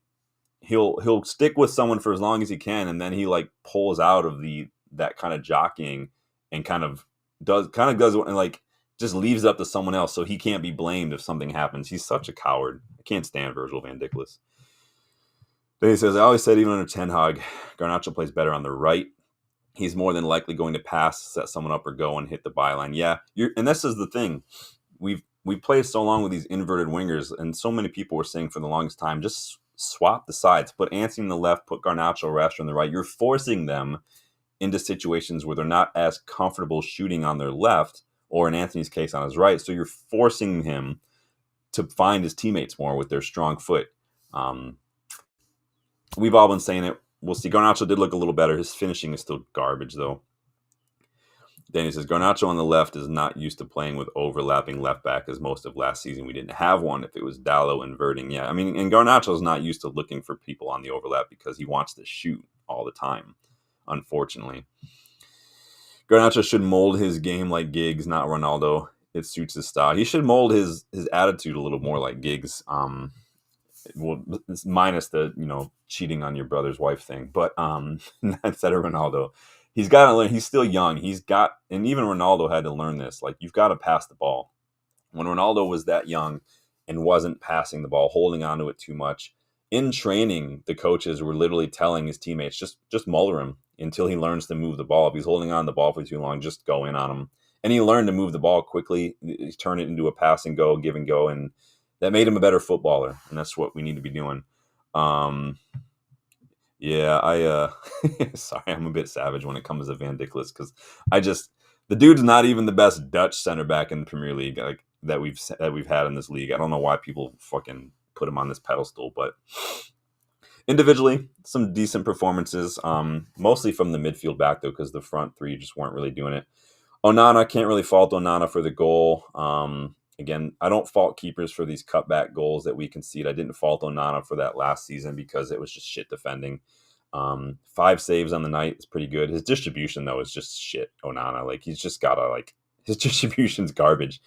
he'll stick with someone for as long as he can, and then he like pulls out of that kind of jockeying and kind of does and like just leaves it up to someone else, so he can't be blamed if something happens. He's such a coward. I can't stand Virgil van Dijk. Then he says, I always said even under Ten Hag, Garnacho plays better on the right. He's more than likely going to pass, set someone up, or go and hit the byline. Yeah, and this is the thing. We played so long with these inverted wingers, and so many people were saying for the longest time, just swap the sides. Put Anthony on the left, put Garnacho or Rashford on the right. You're forcing them into situations where they're not as comfortable shooting on their left, or in Anthony's case on his right. So you're forcing him to find his teammates more with their strong foot. We've all been saying it. We'll see. Garnacho did look a little better. His finishing is still garbage, though. Danny says, Garnacho on the left is not used to playing with overlapping left back, as most of last season we didn't have one. If it was Dallo inverting, yeah. I mean, and Garnacho's not used to looking for people on the overlap because he wants to shoot all the time, unfortunately. Garnacho should mold his game like Giggs, not Ronaldo. It suits his style. He should mold his attitude a little more like Giggs. Well, minus the, cheating on your brother's wife thing, but instead of Ronaldo. He's got to learn. He's still young. And even Ronaldo had to learn this. Like, you've got to pass the ball. When Ronaldo was that young and wasn't passing the ball, holding onto it too much, in training, the coaches were literally telling his teammates, just muller him until he learns to move the ball. If he's holding on to the ball for too long, just go in on him. And he learned to move the ball quickly, turn it into a pass and go, give and go, and that made him a better footballer. And that's what we need to be doing. Yeah, sorry, I'm a bit savage when it comes to Van Dijk, because the dude's not even the best Dutch center back in the Premier League, like that we've had in this league. I don't know why people fucking put him on this pedestal, but individually, some decent performances, mostly from the midfield back though, because the front three just weren't really doing it. Onana, can't really fault Onana for the goal. Again, I don't fault keepers for these cutback goals that we concede. I didn't fault Onana for that last season because it was just shit defending. 5 saves on the night is pretty good. His distribution, though, is just shit, Onana. Like, he's just got to, his distribution's garbage.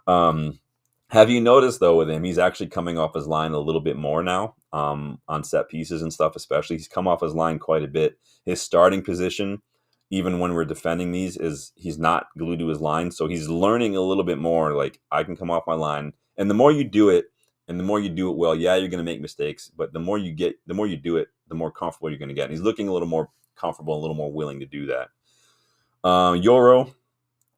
Have you noticed, though, with him, he's actually coming off his line a little bit more now, on set pieces and stuff especially. He's come off his line quite a bit. His starting position, even when we're defending these, is he's not glued to his line. So he's learning a little bit more, like, I can come off my line. And the more you do it, and the more you do it well, yeah, you're going to make mistakes. But the more you do it, the more comfortable you're going to get. And he's looking a little more comfortable, a little more willing to do that. Euro,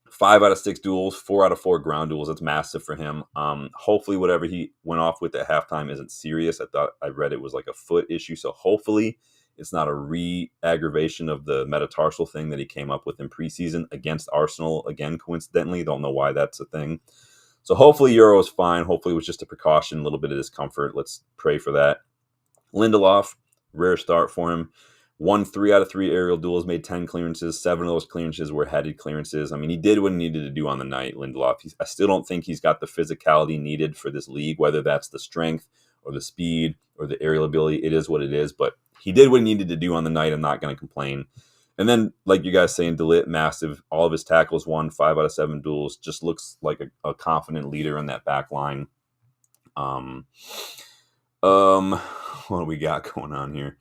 5 out of 6 duels, 4 out of 4 ground duels. That's massive for him. Hopefully whatever he went off with at halftime isn't serious. I read it was like a foot issue. So hopefully it's not a re-aggravation of the metatarsal thing that he came up with in preseason against Arsenal. Again, coincidentally, don't know why that's a thing. So hopefully Euro is fine. Hopefully it was just a precaution, a little bit of discomfort. Let's pray for that. Lindelof, rare start for him. Won 3 out of 3 aerial duels, made 10 clearances. 7 of those clearances were headed clearances. I mean, he did what he needed to do on the night, Lindelof. I still don't think he's got the physicality needed for this league, whether that's the strength or the speed or the aerial ability. It is what it is, but he did what he needed to do on the night. I'm not going to complain. And then, like you guys saying, De Ligt, massive. All of his tackles won, 5 out of 7 duels. Just looks like a confident leader in that back line. What do we got going on here?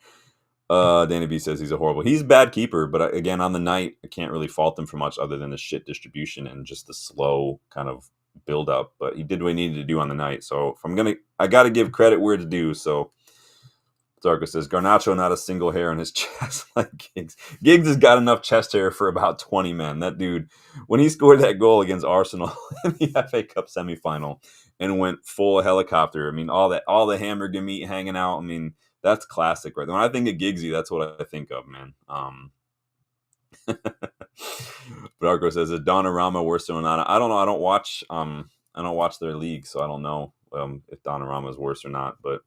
Danny B says he's a bad keeper, but again, on the night, I can't really fault him for much other than the shit distribution and just the slow kind of build up. But he did what he needed to do on the night. So I got to give credit where it's due. So Zarko says, Garnacho, not a single hair on his chest like Giggs. Giggs has got enough chest hair for about 20 men. That dude, when he scored that goal against Arsenal in the FA Cup semifinal and went full helicopter, I mean, all the hamburger meat hanging out. I mean, That's classic, right? When I think of Giggsy, that's what I think of, man. Darko says, "Is Donnarumma worse than Onana?" I don't know. I don't watch their league, so I don't know if Donnarumma is worse or not. But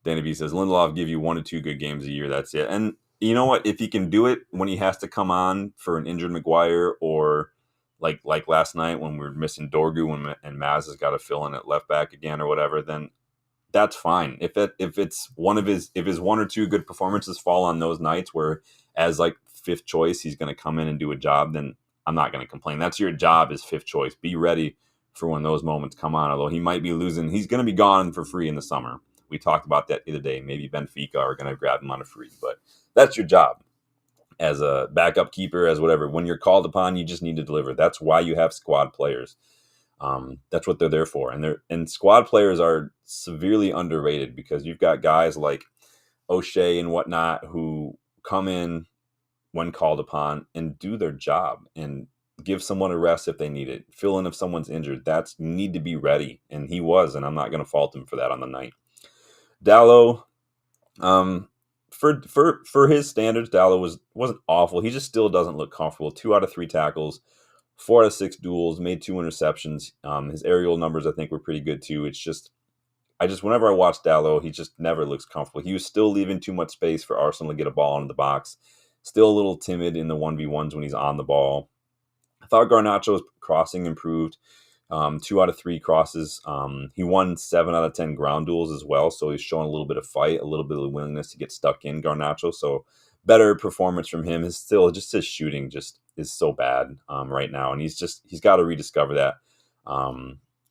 Danny B says Lindelof give you 1 to 2 good games a year. That's it. And you know what? If he can do it when he has to come on for an injured Maguire, or like last night when we're missing Dorgu and Maz has got to fill in at left back again or whatever, then that's fine. If it's if his 1 or 2 good performances fall on those nights where as like fifth choice he's going to come in and do a job, then I'm not going to complain. That's your job as fifth choice. Be ready for when those moments come on. Although he might be losing, he's going to be gone for free in the summer. We talked about that the other day. Maybe Benfica are going to grab him on a free, but that's your job as a backup keeper, as whatever. When you're called upon, you just need to deliver. That's why you have squad players. That's what they're there for. And squad players are severely underrated because you've got guys like O'Shea and whatnot who come in when called upon and do their job and give someone a rest if they need it. Fill in if someone's injured. You need to be ready. And he was, and I'm not going to fault him for that on the night. Dallo, for his standards, Dallo wasn't awful. He just still doesn't look comfortable. 2 out of 3 tackles. 4 out of 6 duels, made 2 interceptions. His aerial numbers, I think, were pretty good too. It's just, whenever I watch Dallo, he just never looks comfortable. He was still leaving too much space for Arsenal to get a ball into the box. Still a little timid in the 1v1s when he's on the ball. I thought Garnacho's crossing improved. 2 out of 3 crosses. He won 7 out of 10 ground duels as well. So he's showing a little bit of fight, a little bit of willingness to get stuck in, Garnacho. So better performance from him. His shooting just is so bad right now. And he's got to rediscover that.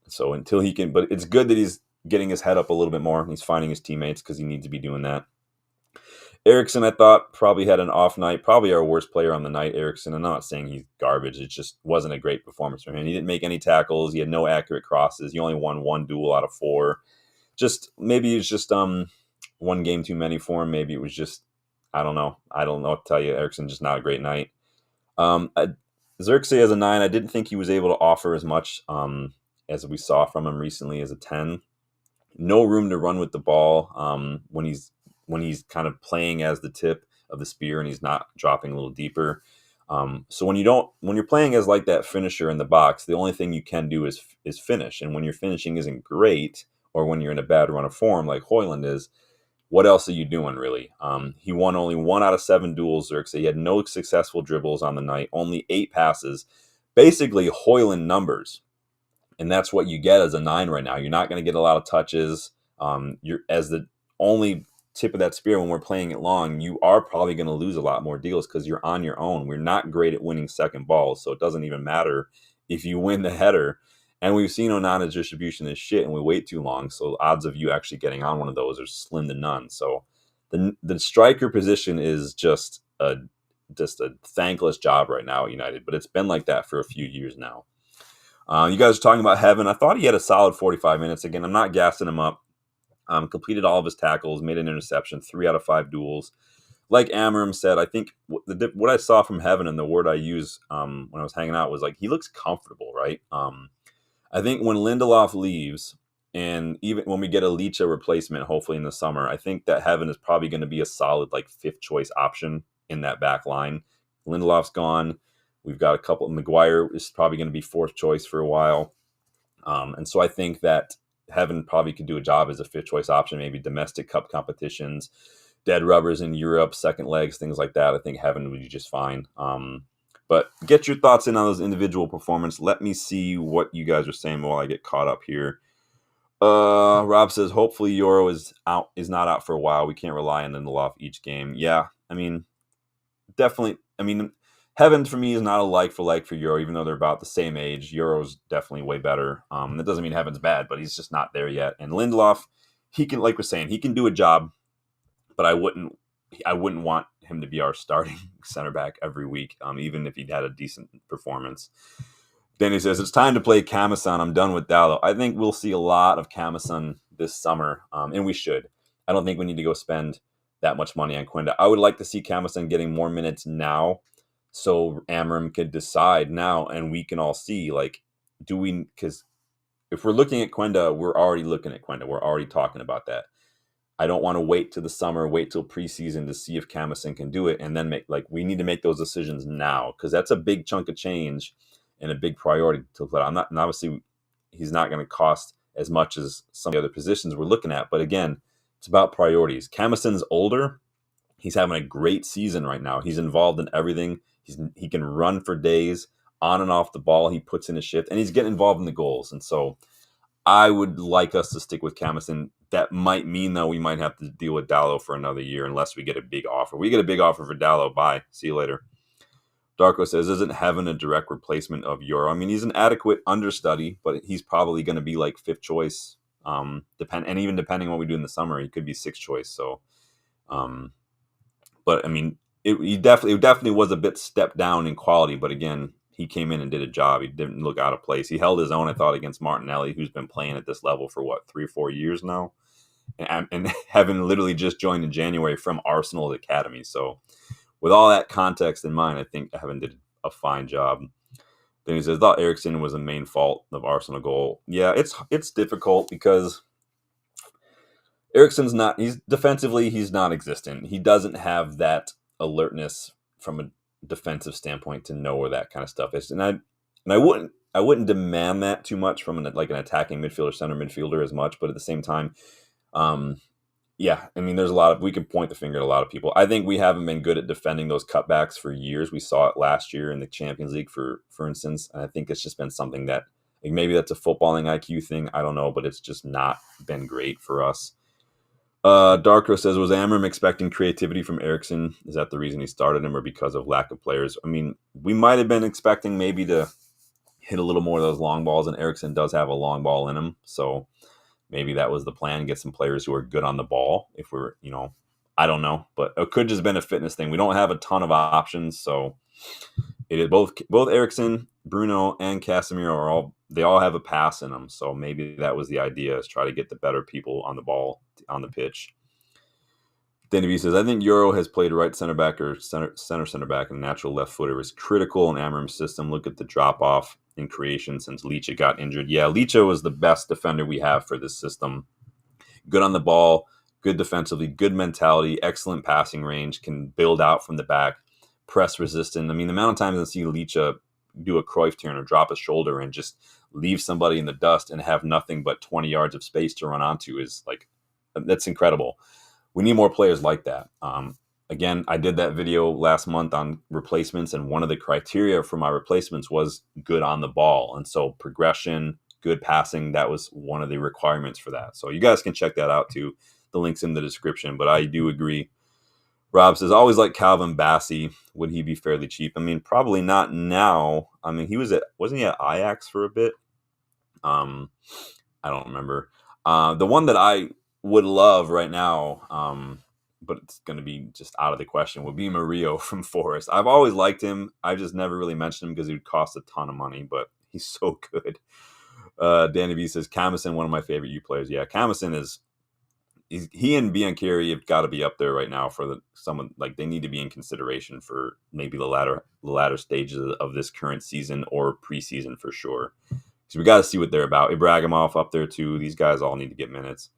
So until he can, but it's good that he's getting his head up a little bit more. He's finding his teammates because he needs to be doing that. Eriksson, I thought, probably had an off night. Probably our worst player on the night, Eriksson. I'm not saying he's garbage. It just wasn't a great performance from him. He didn't make any tackles. He had no accurate crosses. He only won 1 duel out of 4. Maybe it was just one game too many for him. Maybe it was just, I don't know. I don't know what to tell you. Eriksson, just not a great night. Xerxes as a 9, I didn't think he was able to offer as much as we saw from him recently as a 10. No room to run with the ball when he's kind of playing as the tip of the spear and he's not dropping a little deeper. So when you're playing as like that finisher in the box, the only thing you can do is finish. And when your finishing isn't great, or when you're in a bad run of form like Højlund is, what else are you doing really? He won only 1 out of 7 duels, Xerxes. He had no successful dribbles on the night, only 8 passes, basically Højlund numbers. And that's what you get as a 9 right now. You're not going to get a lot of touches. You're as the only tip of that spear when we're playing it long, you are probably going to lose a lot more deals because you're on your own. We're not great at winning second balls, so it doesn't even matter if you win the header. And we've seen Onana's distribution is shit, and we wait too long. So odds of you actually getting on one of those are slim to none. So the striker position is just a thankless job right now at United, but it's been like that for a few years now. You guys are talking about Heaven. I thought he had a solid 45 minutes. Again, I'm not gassing him up. Completed all of his tackles, made an interception, 3 out of 5 duels. Like Amorim said, I think what I saw from Heaven and the word I used when I was hanging out was like he looks comfortable, right? I think when Lindelof leaves, and even when we get a Licha replacement, hopefully in the summer, I think that Heaven is probably going to be a solid like 5th choice option in that back line. Lindelof's gone. We've got a couple. Maguire is probably going to be 4th choice for a while. And so I think that Heaven probably could do a job as a 5th choice option, maybe domestic cup competitions, dead rubbers in Europe, second legs, things like that. I think Heaven would be just fine. But get your thoughts in on those individual performances. Let me see what you guys are saying while I get caught up here. Rob says, hopefully Euro is not out for a while. We can't rely on Lindelof each game. Yeah, I mean, definitely. I mean, Heaven for me is not a like for Euro, even though they're about the same age. Euro's definitely way better. That doesn't mean Heaven's bad, but he's just not there yet. And Lindelof, he can, like we're saying, he can do a job, but I wouldn't want him to be our starting center back every week, even if he'd had a decent performance. Danny says, it's time to play Camason. I'm done with Dallo. I think we'll see a lot of Camason this summer, and we should. I don't think we need to go spend that much money on Quinda. I would like to see Camason getting more minutes now, so Amorim could decide now, and we can all see, like, because if we're looking at Quinda, we're already looking at Quinda. We're already talking about that. I don't want to wait to the summer, wait till preseason to see if Camison can do it, and then we need to make those decisions now, because that's a big chunk of change and a big priority to put. And obviously he's not going to cost as much as some of the other positions we're looking at. But again, it's about priorities. Camison's older. He's having a great season right now. He's involved in everything. He can run for days on and off the ball. He puts in a shift, and he's getting involved in the goals. And so I would like us to stick with Camison. That might mean, though, we might have to deal with Dallo for another year unless we get a big offer. We get a big offer for Dallo. Bye. See you later. Darko says, isn't Heaven a direct replacement of Euro? I mean, he's an adequate understudy, but he's probably going to be like fifth choice. And even depending on what we do in the summer, he could be sixth choice. So, but I mean, it definitely was a bit stepped down in quality. But again, he came in and did a job. He didn't look out of place. He held his own, I thought, against Martinelli, who's been playing at this level for 3 or 4 years now, and Heaven literally just joined in January from Arsenal's academy. So, with all that context in mind, I think Heaven did a fine job. Then he says, I thought Eriksen was the main fault of Arsenal goal. Yeah, it's difficult because Eriksen's defensively, he's non-existent. He doesn't have that alertness from a defensive standpoint to know where that kind of stuff is. And I wouldn't demand that too much from an attacking midfielder, center midfielder as much, but at the same time, yeah, I mean, we can point the finger at a lot of people. I think we haven't been good at defending those cutbacks for years. We saw it last year in the Champions League, for instance. And I think it's just been something that, maybe that's a footballing IQ thing. I don't know, but it's just not been great for us. Darko says, was Amorim expecting creativity from Eriksen? Is that the reason he started him, or because of lack of players? I mean, we might have been expecting maybe to hit a little more of those long balls, and Eriksen does have a long ball in him. So maybe that was the plan, get some players who are good on the ball. If we're, I don't know, but it could just been a fitness thing. We don't have a ton of options, so it is both Eriksen, Bruno, and Casemiro they all have a pass in them. So maybe that was the idea, is try to get the better people on the ball on the pitch. Danny says, I think Euro has played right center back or center back, and natural left footer is critical in Amorim's system. Look at the drop off in creation since Licha got injured. Yeah, Licha was the best defender we have for this system. Good on the ball, good defensively, good mentality, excellent passing range, can build out from the back, press resistant. I mean, the amount of times I see Licha do a Cruyff turn or drop a shoulder and just leave somebody in the dust and have nothing but 20 yards of space to run onto that's incredible. We need more players like that. Again, I did that video last month on replacements, and one of the criteria for my replacements was good on the ball. And so progression, good passing, that was one of the requirements for that. So you guys can check that out too. The link's in the description, but I do agree. Rob says, always like Calvin Bassey. Would he be fairly cheap? I mean, probably not now. I mean, wasn't he at Ajax for a bit? I don't remember. The one that I would love right now, but it's going to be just out of the question, would be Murillo from Forest. I've always liked him. I just never really mentioned him because he would cost a ton of money, but he's so good. Danny B says, Camison, one of my favorite U players. Yeah, Camison he and Biancheri have got to be up there right now for someone, they need to be in consideration for maybe the latter stages of this current season or preseason for sure. So we got to see what they're about. Ibrahimov up there too. These guys all need to get minutes.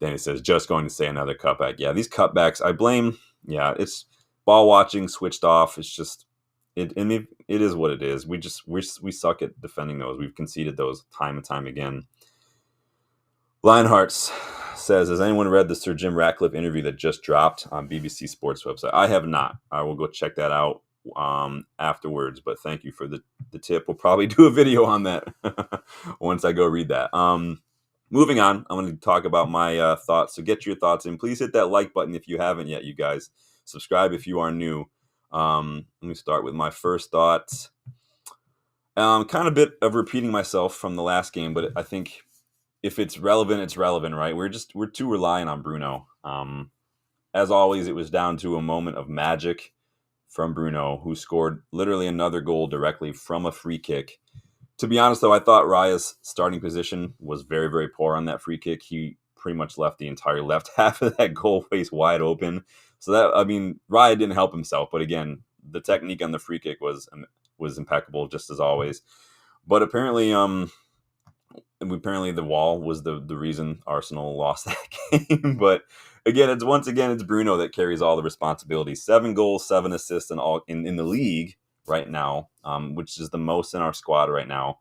Then he says, just going to say another cutback. Yeah, these cutbacks, I blame. Yeah, it's ball watching switched off. It's just it is what it is. We suck at defending those. We've conceded those time and time again. Lionheart says, has anyone read the Sir Jim Ratcliffe interview that just dropped on BBC Sports website? I have not. I will go check that out afterwards, but thank you for the tip. We'll probably do a video on that once I go read that. Moving on, I'm going to talk about my thoughts. So get your thoughts in. Please hit that like button if you haven't yet, you guys. Subscribe if you are new. Let me start with my first thoughts. Kind of a bit of repeating myself from the last game, but I think if it's relevant, it's relevant, right? We're too reliant on Bruno. As always, it was down to a moment of magic from Bruno, who scored literally another goal directly from a free kick. To be honest, though, I thought Raya's starting position was very, very poor on that free kick. He pretty much left the entire left half of that goal face wide open. So Raya didn't help himself. But again, the technique on the free kick was impeccable, just as always. But apparently, apparently the wall was the reason Arsenal lost that game. But again, it's Bruno that carries all the responsibility. 7 goals, 7 assists, and all in the league right now, which is the most in our squad right now.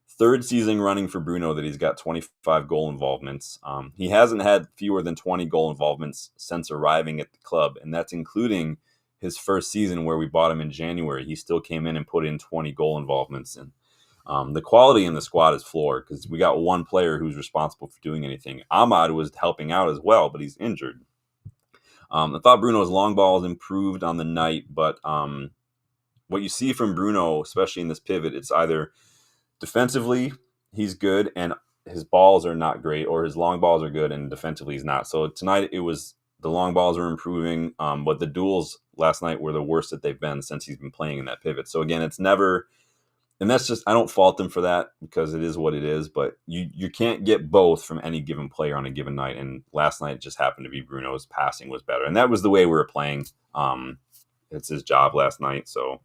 Third season running for Bruno that he's got 25 goal involvements. He hasn't had fewer than 20 goal involvements since arriving at the club, and that's including his first season where we bought him in January. He still came in and put in 20 goal involvements. And the quality in the squad is floored because we got one player who's responsible for doing anything. Ahmad was helping out as well, but he's injured. I thought Bruno's long balls improved on the night, but what you see from Bruno, especially in this pivot, it's either defensively he's good and his balls are not great, or his long balls are good and defensively he's not. So tonight it was the long balls are improving, but the duels last night were the worst that they've been since he's been playing in that pivot. So again, it's never, and that's just, I don't fault him for that because it is what it is, but you can't get both from any given player on a given night. And last night it just happened to be Bruno's passing was better. And that was the way we were playing. It's his job last night. So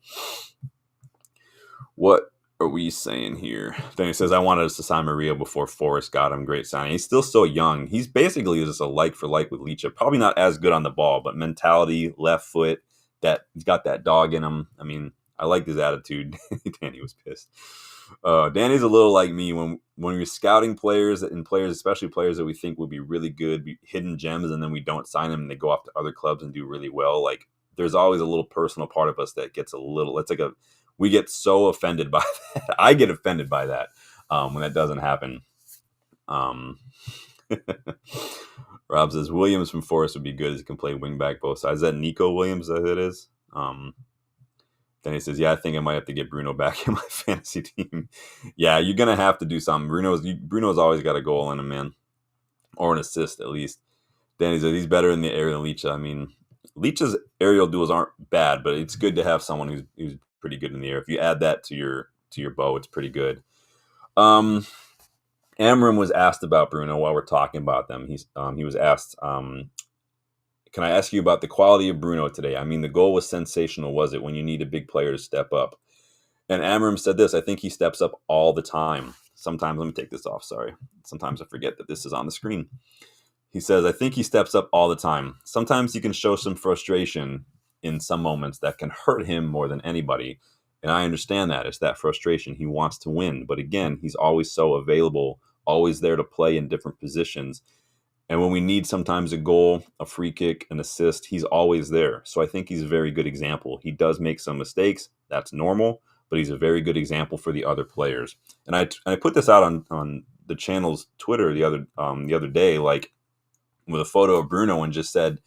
what are we saying here? Then he says, I wanted us to sign Maria before Forrest got him. Great signing. He's still so young. He's basically just a like for like with Licha. Probably not as good on the ball, but mentality, left foot, that he's got that dog in him. I mean, I like his attitude. Danny was pissed. Danny's a little like me when we're scouting players, especially players that we think will be really good, hidden gems, and then we don't sign them and they go off to other clubs and do really well. Like there's always a little personal part of us that gets a little. We get so offended by that. I get offended by that when that doesn't happen. Rob says Williams from Forest would be good as he can play wing back both sides. Is that Nico Williams that it is? Then he says, yeah, I think I might have to get Bruno back in my fantasy team. Yeah, you're going to have to do something. Bruno's always got a goal in him, man. Or an assist, at least. Then he says he's better in the area than Licha. I mean, Licha's aerial duels aren't bad, but it's good to have someone who's pretty good in the air. If you add that to your bow, it's pretty good. Amorim was asked about Bruno while we're talking about them. He was asked, can I ask you about the quality of Bruno today? I mean, the goal was sensational, was it, when you need a big player to step up? And Amorim said this, I think he steps up all the time. Sometimes, let me take this off, sorry. Sometimes I forget that this is on the screen. He says, I think he steps up all the time. Sometimes he can show some frustration in some moments that can hurt him more than anybody. And I understand that. It's that frustration. He wants to win. But again, he's always so available, always there to play in different positions. And when we need sometimes a goal, a free kick, an assist, he's always there. So I think he's a very good example. He does make some mistakes. That's normal. But he's a very good example for the other players. And I put this out on the channel's Twitter the other day, like with a photo of Bruno, and just said,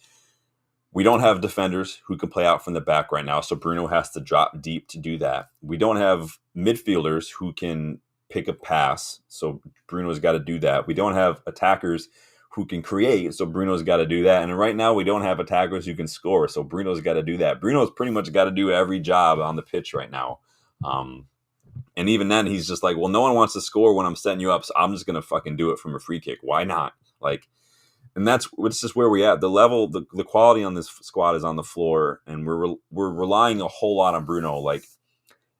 we don't have defenders who can play out from the back right now, so Bruno has to drop deep to do that. We don't have midfielders who can pick a pass, so Bruno's got to do that. We don't have attackers who can create, so Bruno's got to do that. And right now we don't have attackers who can score, so Bruno's got to do that. Bruno's pretty much got to do every job on the pitch right now. And even then, he's just like, well, no one wants to score when I'm setting you up, so I'm just going to fucking do it from a free kick. Why not? Like, and it's just where we at. The level, the quality on this squad is on the floor, and we're relying a whole lot on Bruno. Like,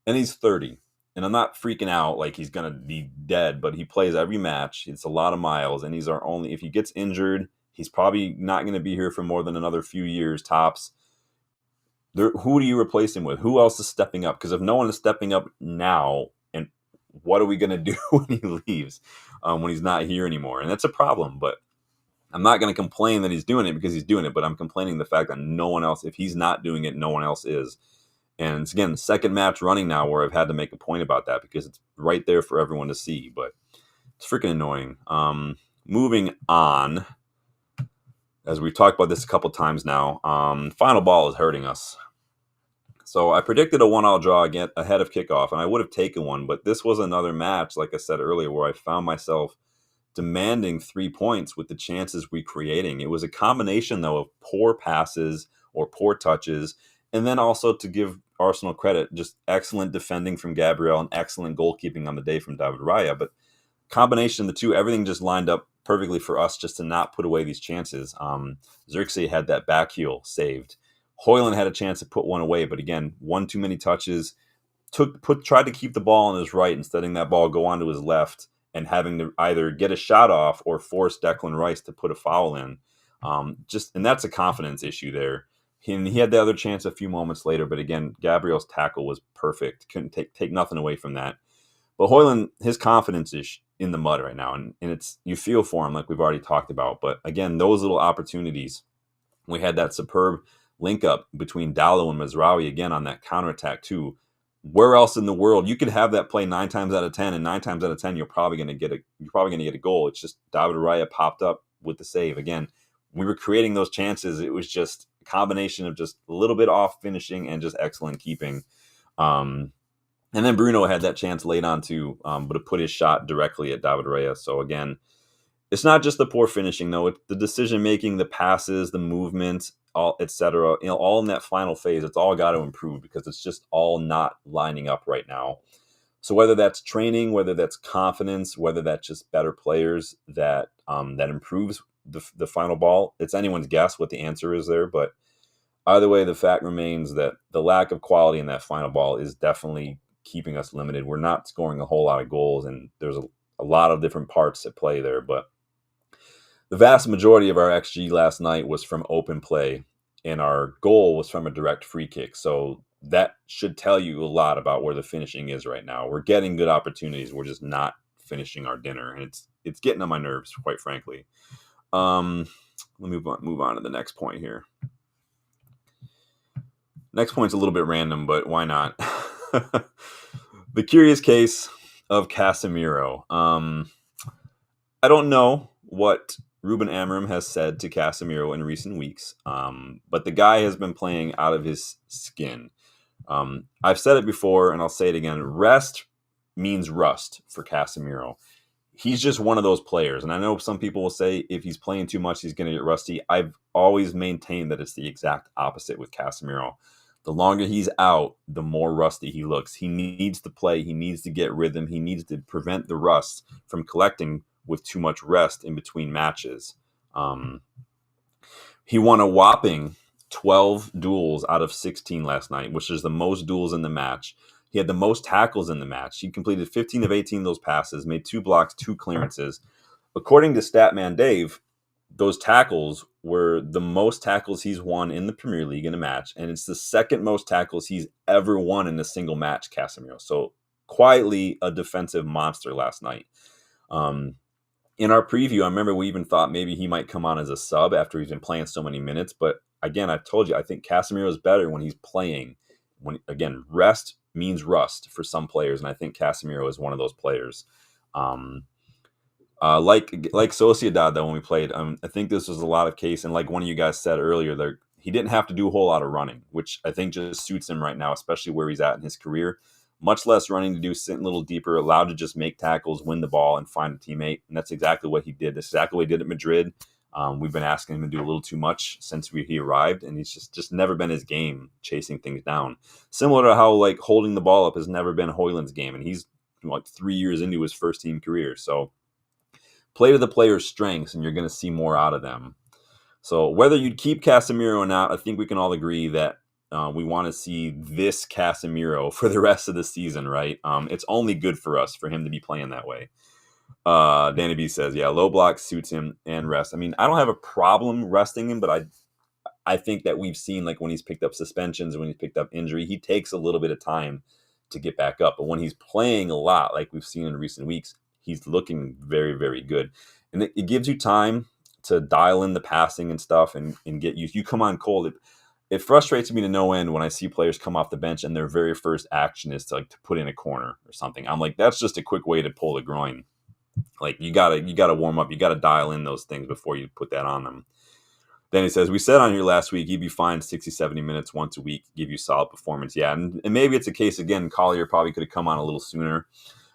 and he's 30, and I'm not freaking out like he's gonna be dead, but he plays every match. It's a lot of miles, and he's our only. If he gets injured, he's probably not going to be here for more than another few years tops. Who do you replace him with? Who else is stepping up? Because if no one is stepping up now, and what are we going to do when he leaves, when he's not here anymore? And that's a problem, but I'm not going to complain that he's doing it because he's doing it, but I'm complaining the fact that no one else, if he's not doing it, no one else is. And it's, again, the second match running now where I've had to make a point about that because it's right there for everyone to see, but it's freaking annoying. Moving on, as we've talked about this a couple times now, final ball is hurting us. So I predicted a 1-1 draw again ahead of kickoff, and I would have taken one, but this was another match, like I said earlier, where I found myself demanding 3 points with the chances we creating. It was a combination, though, of poor passes or poor touches, and then also, to give Arsenal credit, just excellent defending from Gabriel and excellent goalkeeping on the day from David Raya. But combination of the two, everything just lined up perfectly for us just to not put away these chances. Xerxes had that back heel saved. Højlund had a chance to put one away, but again, one too many touches. Tried to keep the ball on his right instead of letting that ball go onto his left, and having to either get a shot off or force Declan Rice to put a foul in. And that's a confidence issue there. He had the other chance a few moments later, but again, Gabriel's tackle was perfect. Couldn't take nothing away from that. But Hoyland, his confidence is in the mud right now, and it's you feel for him like we've already talked about. But again, those little opportunities, we had that superb link up between Dallo and Mazraoui again on that counterattack too. Where else in the world you could have that play 9 times out of 10, and 9 times out of 10 you're probably going to get a goal. It's just David Raya popped up with the save again. We were creating those chances. It was just a combination of just a little bit off finishing and just excellent keeping. And then Bruno had that chance late on too, but it put his shot directly at David Raya. So again, it's not just the poor finishing though; it's the decision making, the passes, the movement, all etc. All in that final phase. It's all got to improve because it's just all not lining up right now. So whether that's training, whether that's confidence, whether that's just better players that improves the final ball, it's anyone's guess what the answer is there. But either way, the fact remains that the lack of quality in that final ball is definitely keeping us limited. We're not scoring a whole lot of goals, and there's a lot of different parts at play there. But the vast majority of our XG last night was from open play, and our goal was from a direct free kick. So that should tell you a lot about where the finishing is right now. We're getting good opportunities. We're just not finishing our dinner, and it's getting on my nerves, quite frankly. Let me move on to the next point here. Next point's a little bit random, but why not? The curious case of Casemiro. I don't know what Ruben Amorim has said to Casemiro in recent weeks, but the guy has been playing out of his skin. I've said it before, and I'll say it again. Rest means rust for Casemiro. He's just one of those players. And I know some people will say if he's playing too much, he's going to get rusty. I've always maintained that it's the exact opposite with Casemiro. The longer he's out, the more rusty he looks. He needs to play. He needs to get rhythm. He needs to prevent the rust from collecting with too much rest in between matches. He won a whopping 12 duels out of 16 last night, which is the most duels in the match. He had the most tackles in the match. He completed 15 of 18 of those passes, made 2 blocks, 2 clearances. According to Statman Dave, those tackles were the most tackles he's won in the Premier League in a match, and it's the second most tackles he's ever won in a single match, Casemiro. So quietly a defensive monster last night. In our preview, I remember we even thought maybe he might come on as a sub after he's been playing so many minutes. But again, I've told you, I think Casemiro is better when he's playing. Again, rest means rust for some players, and I think Casemiro is one of those players. Like Sociedad, though, when we played, I think this was a lot of case, and like one of you guys said earlier, he didn't have to do a whole lot of running, which I think just suits him right now, especially where he's at in his career. Much less running to do, sitting a little deeper, allowed to just make tackles, win the ball, and find a teammate. And that's exactly what he did. That's exactly what he did at Madrid. We've been asking him to do a little too much since he arrived, and he's just never been his game, chasing things down. Similar to how like holding the ball up has never been Hoyland's game, and he's like 3 years into his first team career. So play to the player's strengths, and you're going to see more out of them. So whether you'd keep Casemiro or not, I think we can all agree that we want to see this Casemiro for the rest of the season, right? It's only good for us for him to be playing that way. Danny B says, yeah, low block suits him and rest. I mean, I don't have a problem resting him, but I think that we've seen like when he's picked up suspensions, when he's picked up injury, he takes a little bit of time to get back up. But when he's playing a lot, like we've seen in recent weeks, he's looking very, very good. And it gives you time to dial in the passing and stuff and get used. You come on cold. It frustrates me to no end when I see players come off the bench and their very first action is to put in a corner or something. I'm like, that's just a quick way to pull the groin. Like you gotta warm up. You gotta dial in those things before you put that on them. Then he says, we said on here last week, he'd be fine 60, 70 minutes once a week, give you solid performance. Yeah, and maybe it's a case, again, Collier probably could have come on a little sooner.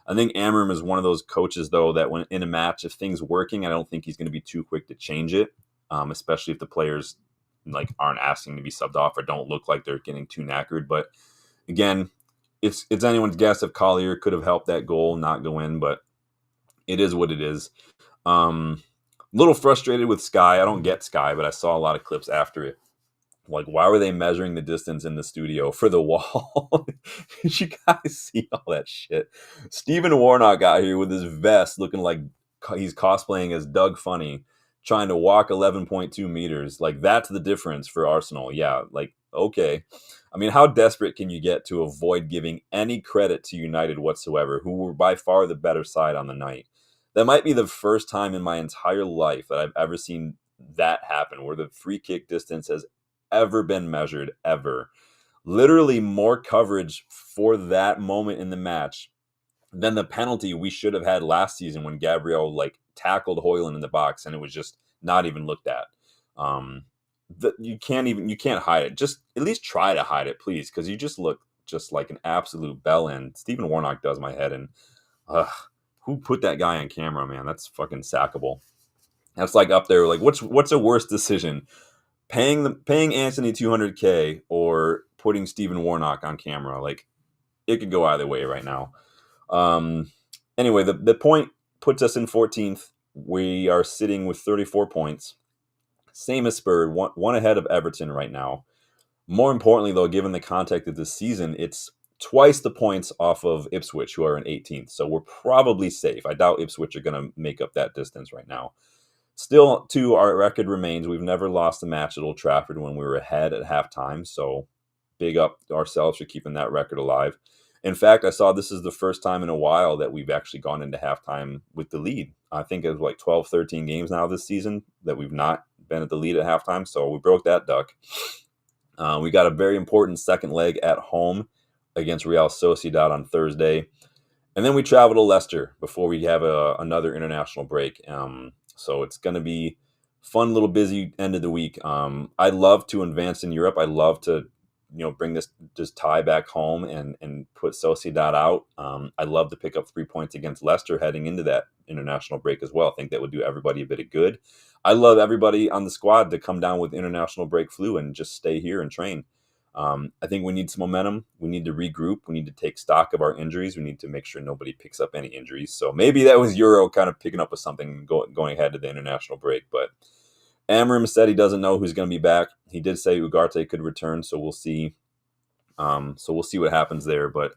I think Amorim is one of those coaches, though, that when in a match, if things working, I don't think he's going to be too quick to change it, especially if the players like aren't asking to be subbed off or don't look like they're getting too knackered. But again, it's anyone's guess if Collier could have helped that goal not go in, but it is what it is. Little frustrated with Sky. I don't get Sky, but I saw a lot of clips after it Like, why were they measuring the distance in the studio for the wall? Did you guys see all that shit? Stephen Warnock got here with his vest looking like he's cosplaying as Doug Funny, trying to walk 11.2 meters. Like, that's the difference for Arsenal. Yeah, like, okay. I mean, how desperate can you get to avoid giving any credit to United whatsoever, who were by far the better side on the night? That might be the first time in my entire life that I've ever seen that happen, where the free kick distance has ever been measured, ever. Literally more coverage for that moment in the match than the penalty we should have had last season when Gabriel like tackled Hoyland in the box and it was just not even looked at. You can't hide it. Just at least try to hide it, please, because you just look just like an absolute bell end. Stephen Warnock does my head in. Who put that guy on camera, man? That's fucking sackable. That's like up there. Like, what's a worse decision? Paying Anthony $200K or putting Stephen Warnock on camera? Like, it could go either way right now. Anyway, the point puts us in 14th. We are sitting with 34 points, same as Spurs, one ahead of Everton right now. More importantly, though, given the context of this season, it's twice the points off of Ipswich, who are in 18th. So we're probably safe. I doubt Ipswich are going to make up that distance right now. Still, too, our record remains. We've never lost a match at Old Trafford when we were ahead at halftime. So big up ourselves for keeping that record alive. In fact, I saw this is the first time in a while that we've actually gone into halftime with the lead. I think it was like 12, 13 games now this season that we've not been at the lead at halftime. So we broke that duck. We got a very important second leg at home against Real Sociedad on Thursday. And then we travel to Leicester before we have another international break. So it's going to be fun, little busy end of the week. I love to advance in Europe. I love to, bring this just tie back home and put Sociedad out. I love to pick up 3 points against Leicester heading into that international break as well. I think that would do everybody a bit of good. I love everybody on the squad to come down with international break flu and just stay here and train. I think we need some momentum. We need to regroup. We need to take stock of our injuries. We need to make sure nobody picks up any injuries. So maybe that was Euro kind of picking up with something going ahead to the international break. But Amorim said he doesn't know who's going to be back. He did say Ugarte could return, so we'll see. So we'll see what happens there. But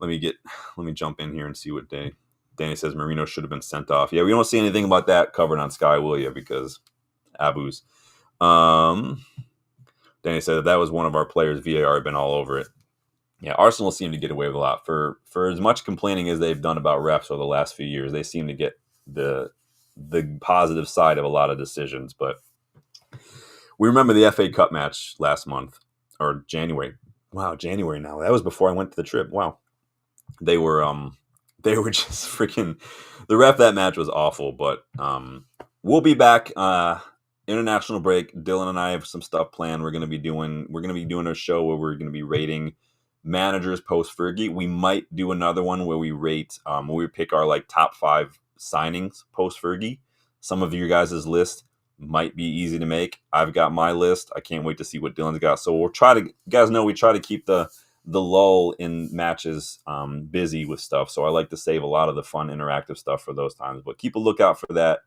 let me jump in here and see what Danny says. Marino should have been sent off. Yeah, we don't see anything about that covered on Sky, will you? Because Abus. Danny said that was one of our players. VAR had been all over it. Yeah, Arsenal seem to get away with a lot. For as much complaining as they've done about refs over the last few years, they seem to get the positive side of a lot of decisions. But we remember the FA Cup match last month, or January. Wow, January now. That was before I went to the trip. Wow. They were just freaking, the ref that match was awful, but we'll be back. International break. Dylan and I have some stuff planned. We're gonna be doing a show where we're gonna be rating managers post Fergie. We might do another one where we rate where we pick our like top 5 signings post Fergie. Some of your guys' list might be easy to make. I've got my list. I can't wait to see what Dylan's got. So we'll try to, you guys know we try to keep the lull in matches busy with stuff. So I like to save a lot of the fun interactive stuff for those times. But keep a lookout for that.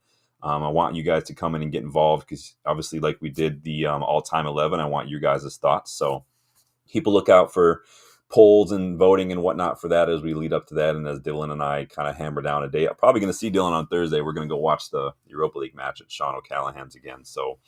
I want you guys to come in and get involved because obviously like we did the all-time 11, I want your guys' thoughts. So keep a lookout for polls and voting and whatnot for that as we lead up to that. And as Dylan and I kind of hammer down a date, I'm probably going to see Dylan on Thursday. We're going to go watch the Europa League match at Sean O'Callahan's again. So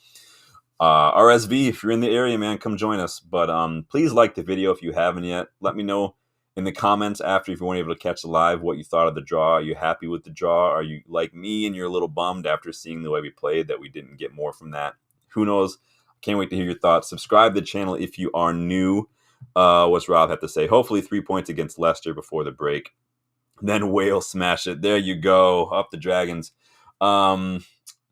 RSV, if you're in the area, man, come join us. But please like the video if you haven't yet. Let me know in the comments after if you weren't able to catch the live what you thought of the draw. Are you happy with the draw? Are you like me and you're a little bummed after seeing the way we played that we didn't get more from that? Who knows? Can't wait to hear your thoughts. Subscribe to the channel if you are new. What's Rob have to say? Hopefully 3 points against Leicester before the break. Then Wales smash it. There you go. Up the Dragons. Thank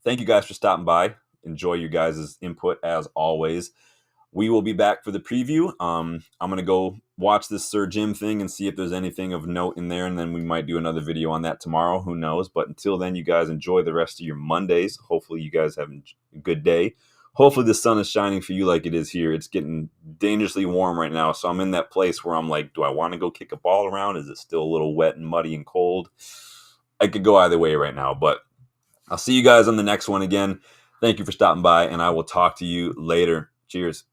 you guys for stopping by. Enjoy you guys' input as always. We will be back for the preview. I'm going to go watch this Sir Jim thing and see if there's anything of note in there. And then we might do another video on that tomorrow. Who knows? But until then, you guys enjoy the rest of your Mondays. Hopefully you guys have a good day. Hopefully the sun is shining for you like it is here. It's getting dangerously warm right now. So I'm in that place where I'm like, do I want to go kick a ball around? Is it still a little wet and muddy and cold? I could go either way right now. But I'll see you guys on the next one again. Thank you for stopping by, and I will talk to you later. Cheers.